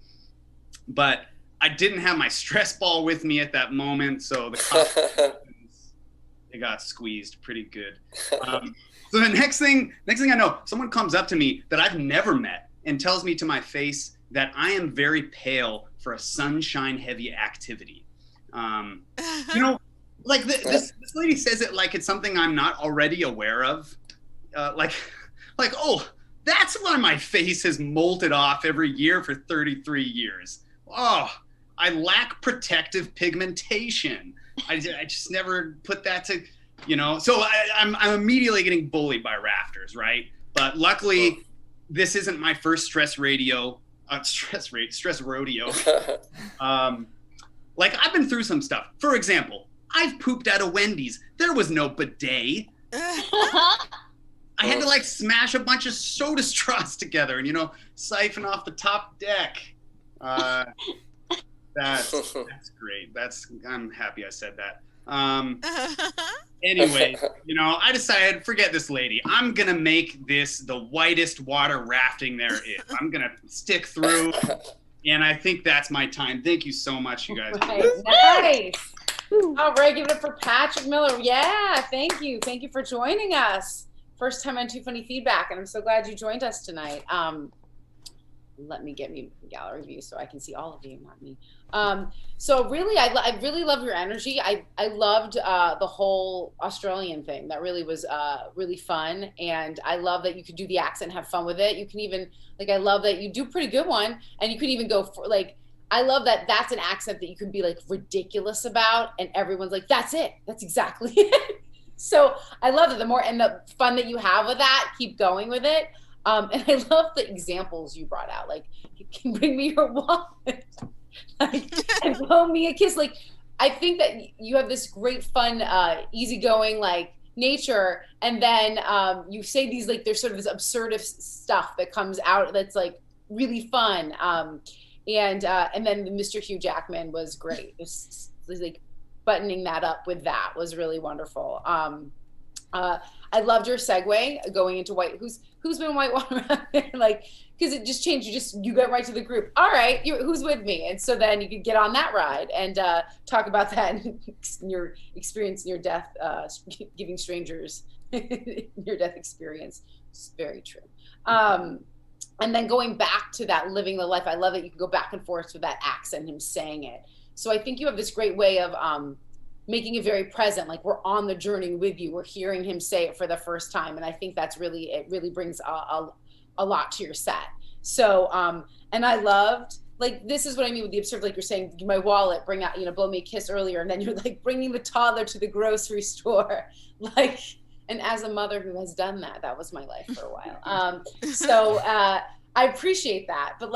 but I didn't have my stress ball with me at that moment, so the muffins, they got squeezed pretty good. So the next thing I know, someone comes up to me that I've never met and tells me to my face that I am very pale for a sunshine-heavy activity. Like this lady says it like it's something I'm not already aware of. Like, oh, That's why my face has molted off every year for 33 years. Oh, I lack protective pigmentation. I just never put that to, so I'm immediately getting bullied by rafters, right? But luckily, this isn't my first stress rodeo. Like, I've been through some stuff. For example, I've pooped at a Wendy's. There was no bidet. I had to like smash a bunch of soda straws together and, siphon off the top deck. That's great. I'm happy I said that. Anyway, I decided, forget this lady. I'm going to make this the whitest water rafting there is. I'm going to stick through. And I think that's my time. Thank you so much, you guys. Nice. All right, give it up for Patrick Miller. Yeah, thank you. Thank you for joining us. First time on Too Funny Feedback, and I'm so glad you joined us tonight. Let me get me gallery view so I can see all of you, not me. So really, I really love your energy. I loved the whole Australian thing. That really was really fun, and I love that you could do the accent and have fun with it. You can even, I love that you do a pretty good one, and you can even go for, I love that that's an accent that you can be, ridiculous about, and everyone's like, that's it. That's exactly it. So I love it. The more, and the fun that you have with that, keep going with it. And I love the examples you brought out. You can bring me your wallet, and blow me a kiss. I think that you have this great, fun, easygoing, nature. And then you say these, there's sort of this absurdist stuff that comes out that's really fun. And then Mr. Hugh Jackman was great. It was buttoning that up with that was really wonderful. I loved your segue going into who's been whitewater because it just changed. You got right to the group. All right, who's with me? And so then you could get on that ride and talk about that and your experience in your death, giving strangers your death experience. It's very true. And then going back to that living the life, I love that you can go back and forth with that accent, him saying it. So I think you have this great way of making it very present, we're on the journey with you. We're hearing him say it for the first time. And I think it really brings a lot to your set. So, and I loved, this is what I mean with the absurd, you're saying, my wallet, bring out, blow me a kiss earlier. And then you're bringing the toddler to the grocery store. And as a mother who has done that, that was my life for a while. So I appreciate that. But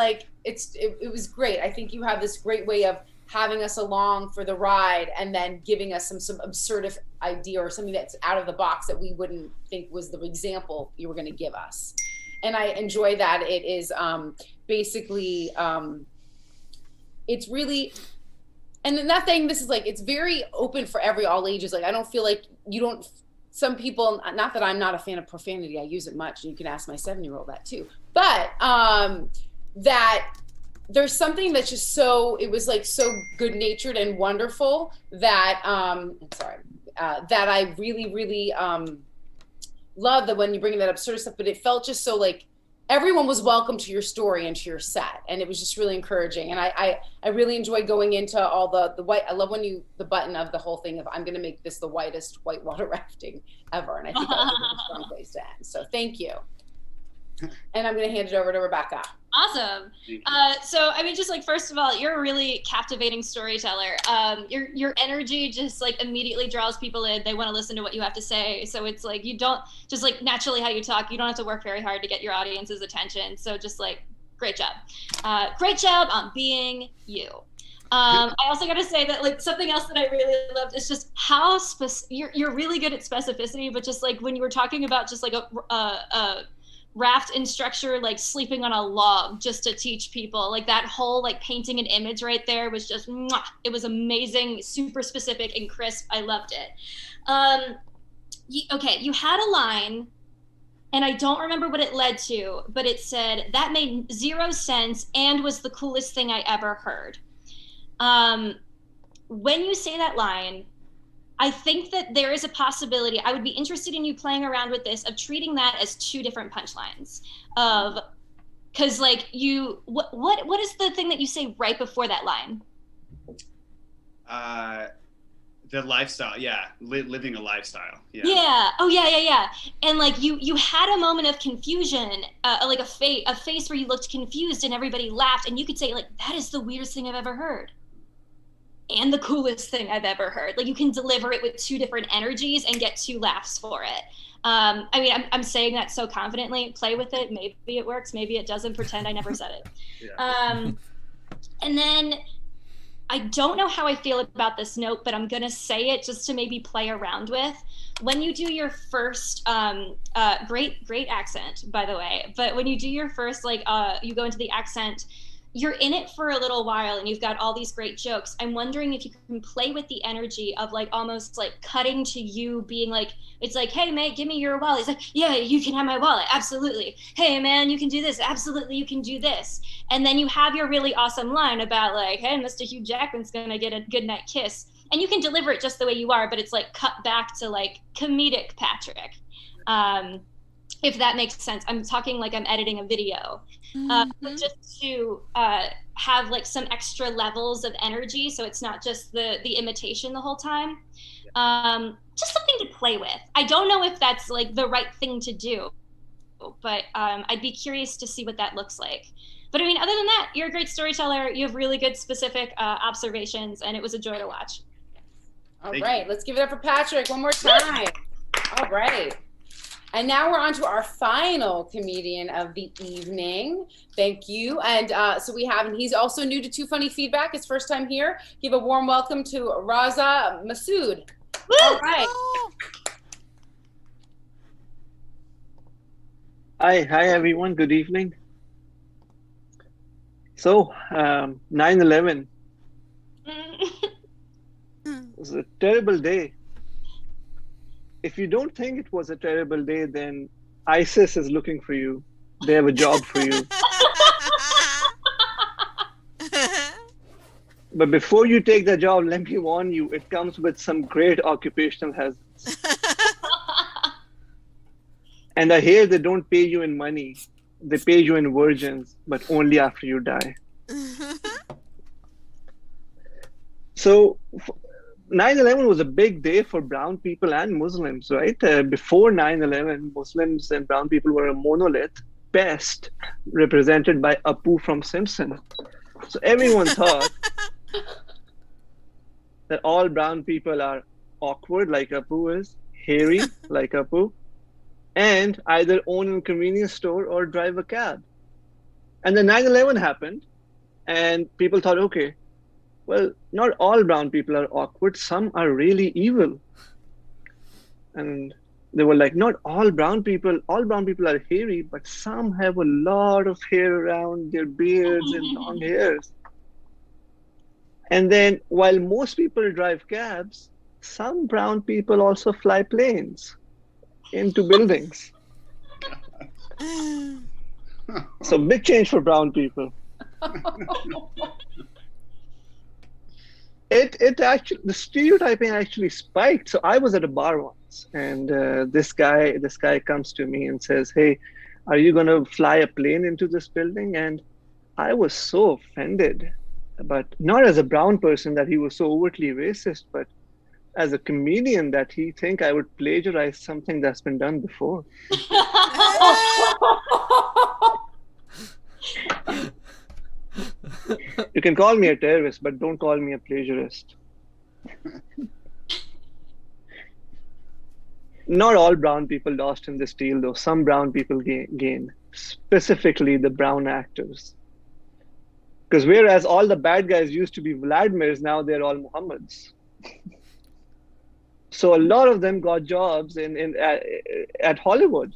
it was great. I think you have this great way of having us along for the ride and then giving us some absurd idea or something that's out of the box that we wouldn't think was the example you were going to give us. And I enjoy that. It is basically, it's really, and that thing, this is it's very open for all ages. I don't feel some people, not that I'm not a fan of profanity, I use it much, and you can ask my 7-year-old that too, but that there's something that's just it was so good natured and wonderful that, that I really, really love that when you bring in that absurd stuff, but it felt just so everyone was welcome to your story and to your set. And it was just really encouraging. And I really enjoyed going into all the white, I love when the button of the whole thing of, I'm going to make this the whitest whitewater rafting ever. And I think that's a really strong place to end. So thank you. And I'm going to hand it over to Rebecca. Awesome. So, just first of all, you're a really captivating storyteller. Your energy just immediately draws people in. They want to listen to what you have to say. So it's you don't just naturally how you talk, you don't have to work very hard to get your audience's attention. So just great job. Great job on being you. I also got to say that something else that I really loved is just how you're really good at specificity, but just when you were talking about just a raft instructor sleeping on a log just to teach people, that whole painting an image right there was just it was amazing, super specific and crisp. I loved it. Okay, you had a line and I don't remember what it led to, but it said that made 0 sense and was the coolest thing I ever heard. When you say that line, I think that there is a possibility, I would be interested in you playing around with this, of treating that as 2 different punchlines. Because what is the thing that you say right before that line? the lifestyle, yeah, living a lifestyle. Yeah. Yeah. Oh yeah. And like you had a moment of confusion, like a face where you looked confused and everybody laughed, and you could say like, that is the weirdest thing I've ever heard. And the coolest thing I've ever heard. Like you can deliver it with two different energies and get two laughs for it. I mean, I'm saying that so confidently. Play with it. Maybe it works. Maybe it doesn't. Pretend I never said it. Yeah. And then I don't know how I feel about this note, but I'm going to say it just to maybe play around with. When you do your first, great accent, by the way, but when you do your first, like, you go into the accent, you're in it for a little while and you've got all these great jokes. I'm wondering if you can play with the energy of like almost like cutting to you being like, it's like, hey mate, give me your wallet. It's like, yeah, you can have my wallet. Absolutely. Hey man, you can do this. Absolutely. You can do this. And then you have your really awesome line about like, hey, Mr. Hugh Jackman's going to get a goodnight kiss. And you can deliver it just the way you are, but it's like cut back to like comedic Patrick. If that makes sense. I'm talking like I'm editing a video. But just to have like some extra levels of energy, so it's not just the imitation the whole time. Just something to play with. I don't know if that's like the right thing to do, but I'd be curious to see what that looks like. But I mean, other than that, you're a great storyteller. You have really good specific observations, and it was a joy to watch. All right, let's give it up for Patrick one more time. All right. And now we're on to our final comedian of the evening. Thank you. And so we have, and he's also new to Too Funny Feedback, his first time here. Give a warm welcome to Raza Masood. Woo! All right. Hi everyone, good evening. So, 9/11 was a terrible day. If you don't think it was a terrible day, then ISIS is looking for you. They have a job for you. But before you take the job, let me warn you, it comes with some great occupational hazards. And I hear they don't pay you in money. They pay you in virgins, but only after you die. So 9/11 was a big day for brown people and Muslims, right? Before 9/11, Muslims and brown people were a monolith, best represented by Apu from Simpson. So everyone thought that all brown people are awkward like Apu is, hairy like Apu, and either own a convenience store or drive a cab. And then 9/11 happened, and people thought, okay, well, not all brown people are awkward. Some are really evil. And they were like, not all brown people are hairy, but some have a lot of hair around their beards and long hairs. And then while most people drive cabs, some brown people also fly planes into buildings. So big change for brown people. It actually, the stereotyping actually spiked. So I was at a bar once, and this guy comes to me and says, "Hey, are you gonna fly a plane into this building?" And I was so offended, but not as a brown person that he was so overtly racist, but as a comedian that he think I would plagiarize something that's been done before. You can call me a terrorist, but don't call me a plagiarist. Not all brown people lost in this deal, though. Some brown people gained, specifically the brown actors. Because whereas all the bad guys used to be Vladimirs, now they're all Muhammads. So a lot of them got jobs at Hollywood.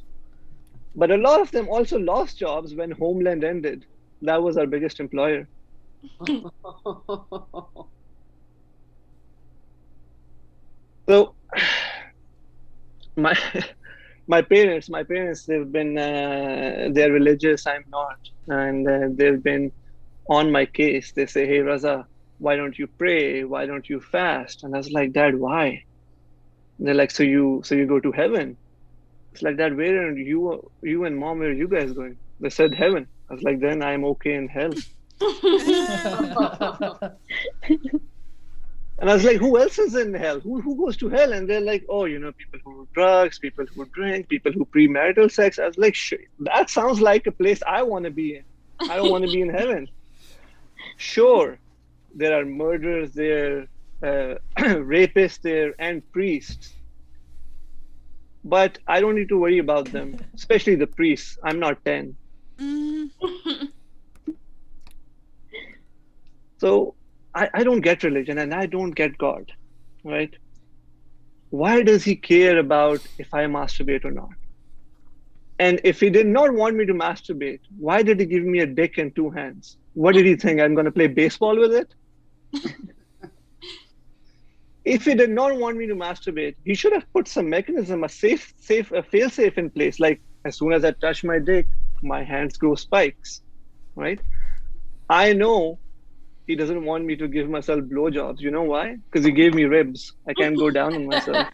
But a lot of them also lost jobs when Homeland ended. That was our biggest employer. So my parents, they've been, they're religious, I'm not. And they've been on my case. They say, hey, Raza, why don't you pray? Why don't you fast? And I was like, Dad, why? And they're like, so you go to heaven? It's like, Dad, where are you and Mom, where are you guys going? They said heaven. I was like, then I'm okay in hell. And I was like, who else is in hell? Who goes to hell? And they're like, oh, people who do drugs, people who drink, people who premarital sex. I was like, that sounds like a place I want to be in. I don't want to be in heaven. Sure, there are murderers there, rapists there, and priests. But I don't need to worry about them, especially the priests. I'm not 10. So I don't get religion and I don't get God, right? Why does he care about if I masturbate or not? And if he did not want me to masturbate, why did he give me a dick and 2 hands? What did he think? I'm going to play baseball with it? If he did not want me to masturbate, he should have put some mechanism, a fail-safe in place. Like as soon as I touch my dick, my hands grow spikes, right? I know he doesn't want me to give myself blowjobs. You know why? Because he gave me ribs. I can't go down on myself.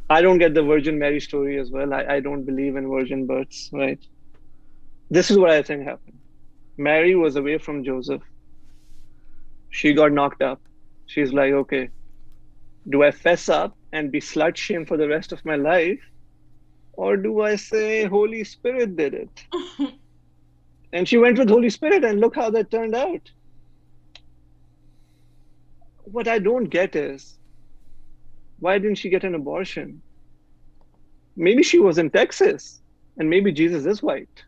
I don't get the Virgin Mary story as well. I don't believe in virgin births, right? This is what I think happened. Mary was away from Joseph. She got knocked up. She's like, okay, do I fess up and be slut shamed for the rest of my life? Or do I say Holy Spirit did it? And she went with Holy Spirit and look how that turned out. What I don't get is, why didn't she get an abortion? Maybe she was in Texas and maybe Jesus is white.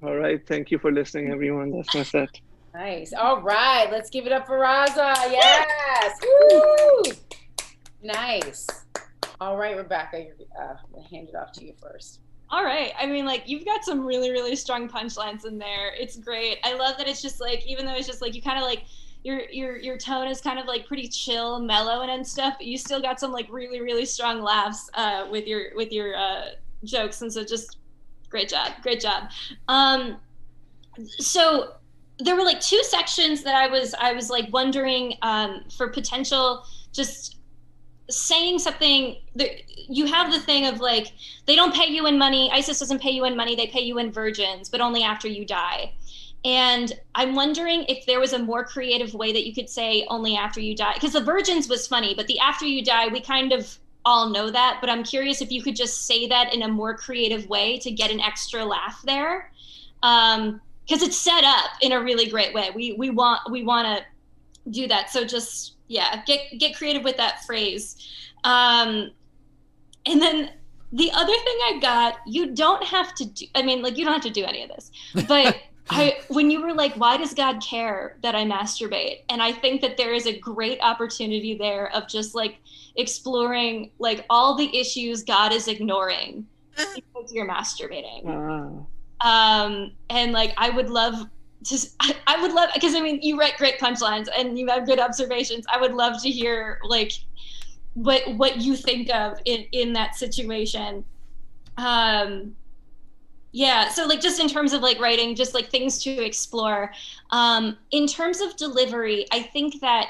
All right. Thank you for listening, everyone. That's my set. Nice. All right. Let's give it up for Raza. Yes. Woo! Nice. All right, Rebecca, I'm going to hand it off to you first. All right. I mean, like, you've got some really, really strong punchlines in there. It's great. I love that it's just like, even though it's just like, you kind of like, your tone is kind of like pretty chill, mellow and stuff, but you still got some like really, really strong laughs with your jokes. And so just great job. So there were like 2 sections that I was like wondering for potential, just saying something that you have the thing of like, they don't pay you in money. ISIS doesn't pay you in money. They pay you in virgins, but only after you die. And I'm wondering if there was a more creative way that you could say only after you die, because the virgins was funny, but the after you die, we kind of all know that, but I'm curious if you could just say that in a more creative way to get an extra laugh there. Because it's set up in a really great way. We want to do that. So just, yeah, get creative with that phrase. And then the other thing I got, you don't have to do, I mean, like, you don't have to do any of this, but when you were like, why does God care that I masturbate? And I think that there is a great opportunity there of just like exploring like all the issues God is ignoring because you're masturbating. Wow. And like, I would love, because I mean, you write great punchlines and you have good observations. I would love to hear like what you think of in that situation. Yeah, so like just in terms of like writing, just like things to explore. In terms of delivery, I think that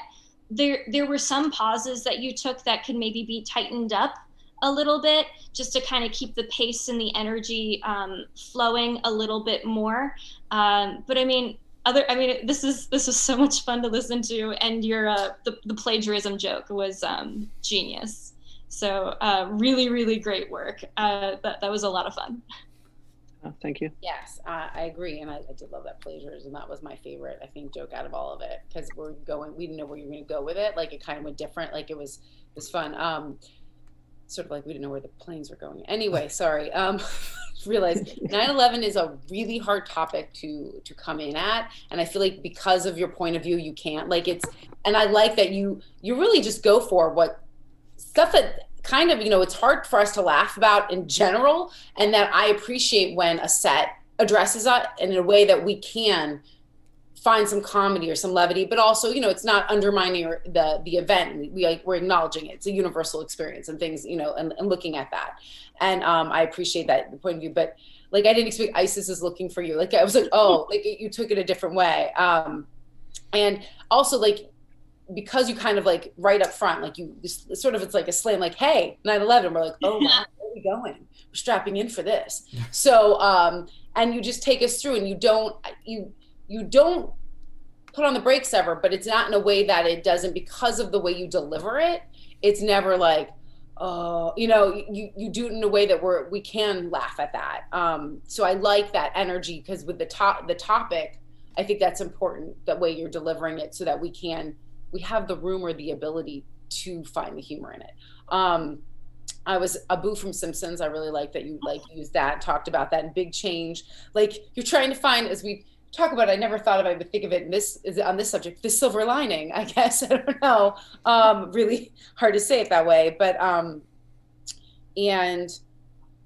there were some pauses that you took that could maybe be tightened up a little bit, just to kind of keep the pace and the energy flowing a little bit more. But I mean, this is so much fun to listen to, and your the plagiarism joke was genius. So really, really great work. That was a lot of fun. Thank you. Yes, I agree, and I did love that plagiarism. That was my favorite, I think, joke out of all of it, because we didn't know where you were going to go with it. Like, it kind of went different. Like, it was fun. Sort of like we didn't know where the planes were going. Anyway, sorry. Realized 9/11 is a really hard topic to come in at, and I feel like because of your point of view, you can't. Like, and I like that you really just go for what stuff that kind of, it's hard for us to laugh about in general, and that I appreciate when a set addresses it in a way that we can find some comedy or some levity, but also, it's not undermining the event. We're acknowledging it. It's a universal experience and things, and looking at that. And I appreciate that the point of view, but like, I didn't expect ISIS is looking for you. Like, I was like, oh, like you took it a different way. And also, like, because you kind of like right up front, like it's like a slam, like, hey, 9/11. We're like, oh, wow, we going? We're strapping in for this. So, and you just take us through, and you don't put on the brakes ever, but it's not in a way that it doesn't, because of the way you deliver it. It's never like, you do it in a way that we can laugh at that. So I like that energy, because with the topic, I think that's important, that way you're delivering it, so that we have the room or the ability to find the humor in it. I was Abu from Simpsons. I really like that you used that, talked about that, and big change. Like, you're trying to find, as we talk about, I never thought I would think of it on this subject, the silver lining, I guess. I don't know. Really hard to say it that way, but and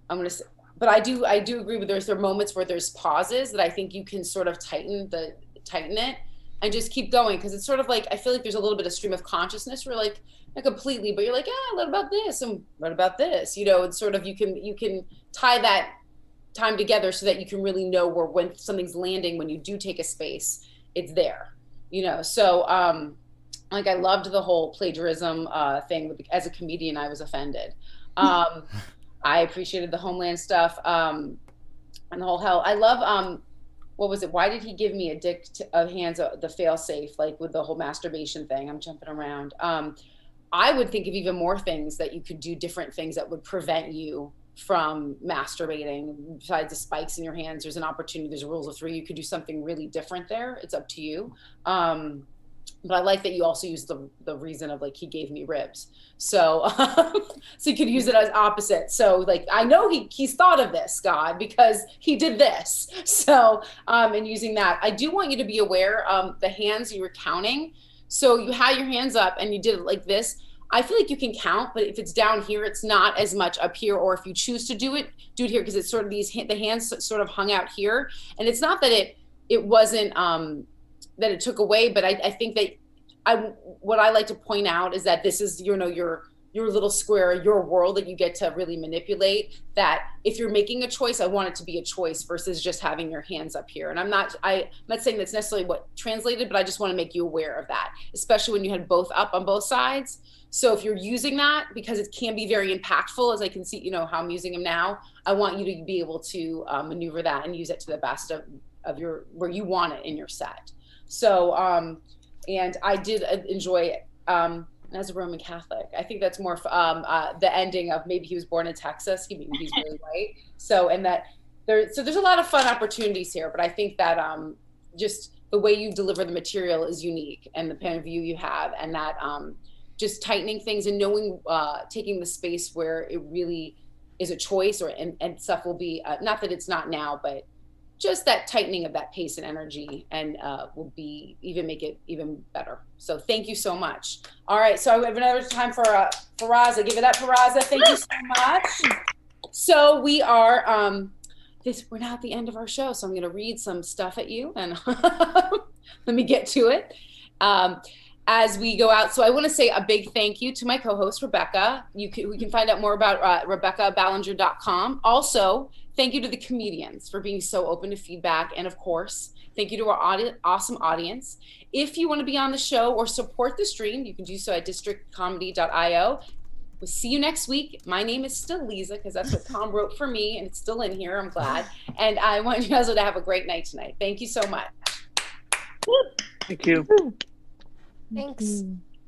I'm gonna say, but I do agree with, there are moments where there's pauses that I think you can sort of tighten it and just keep going, because it's sort of like, I feel like there's a little bit of stream of consciousness where, like, not completely, but you're like, what about this, and what about this, it's sort of, you can tie that time together so that you can really know when something's landing, when you do take a space, it's there, so like, I loved the whole plagiarism thing. As a comedian, I was offended. I appreciated the Homeland stuff, and the whole hell. I love, what was it? Why did he give me a dick of hands, the fail safe, like with the whole masturbation thing? I'm jumping around. I would think of even more things that you could do, different things that would prevent you from masturbating. Besides the spikes in your hands, there's an opportunity, there's rules of three. You could do something really different there. It's up to you. But I like that you also use the reason of, like, he gave me ribs. So, so you could use it as opposite. So, like, I know he's thought of this, God, because he did this. So, and using that, I do want you to be aware, the hands you were counting. So you had your hands up and you did it like this. I feel like you can count, but if it's down here, it's not as much up here. Or if you choose to do it here, because it's sort of the hands sort of hung out here. And it's not that it wasn't, that it took away, but I think that what I like to point out is that this is, your little square, your world that you get to really manipulate. That if you're making a choice, I want it to be a choice versus just having your hands up here. And I'm not saying that's necessarily what translated, but I just want to make you aware of that, especially when you had both up on both sides. So if you're using that, because it can be very impactful, as I can see, how I'm using them now, I want you to be able to maneuver that and use it to the best of where you want it in your set. So, and I did enjoy it. As a Roman Catholic, I think that's more the ending of, maybe he was born in Texas. He's really white. So, and that there's a lot of fun opportunities here, but I think that just the way you deliver the material is unique, and the point of view you have, and that just tightening things and knowing, taking the space where it really is a choice, and stuff will be, not that it's not now, but just that tightening of that pace and energy, and will make it even better. So thank you so much. All right, so we have another time for Raza. Give it up for Raza. Thank you so much. So we are, we're now at the end of our show, so I'm gonna read some stuff at you, and let me get to it. As we go out, so I want to say a big thank you to my co-host, Rebecca. We can find out more about RebeccaBallinger.com. Also, thank you to the comedians for being so open to feedback. And of course, thank you to our awesome audience. If you want to be on the show or support the stream, you can do so at districtcomedy.io. We'll see you next week. My name is still Lisa, because that's what Tom wrote for me, and it's still in here. I'm glad. And I want you guys to have a great night tonight. Thank you so much. Thank you. Thanks.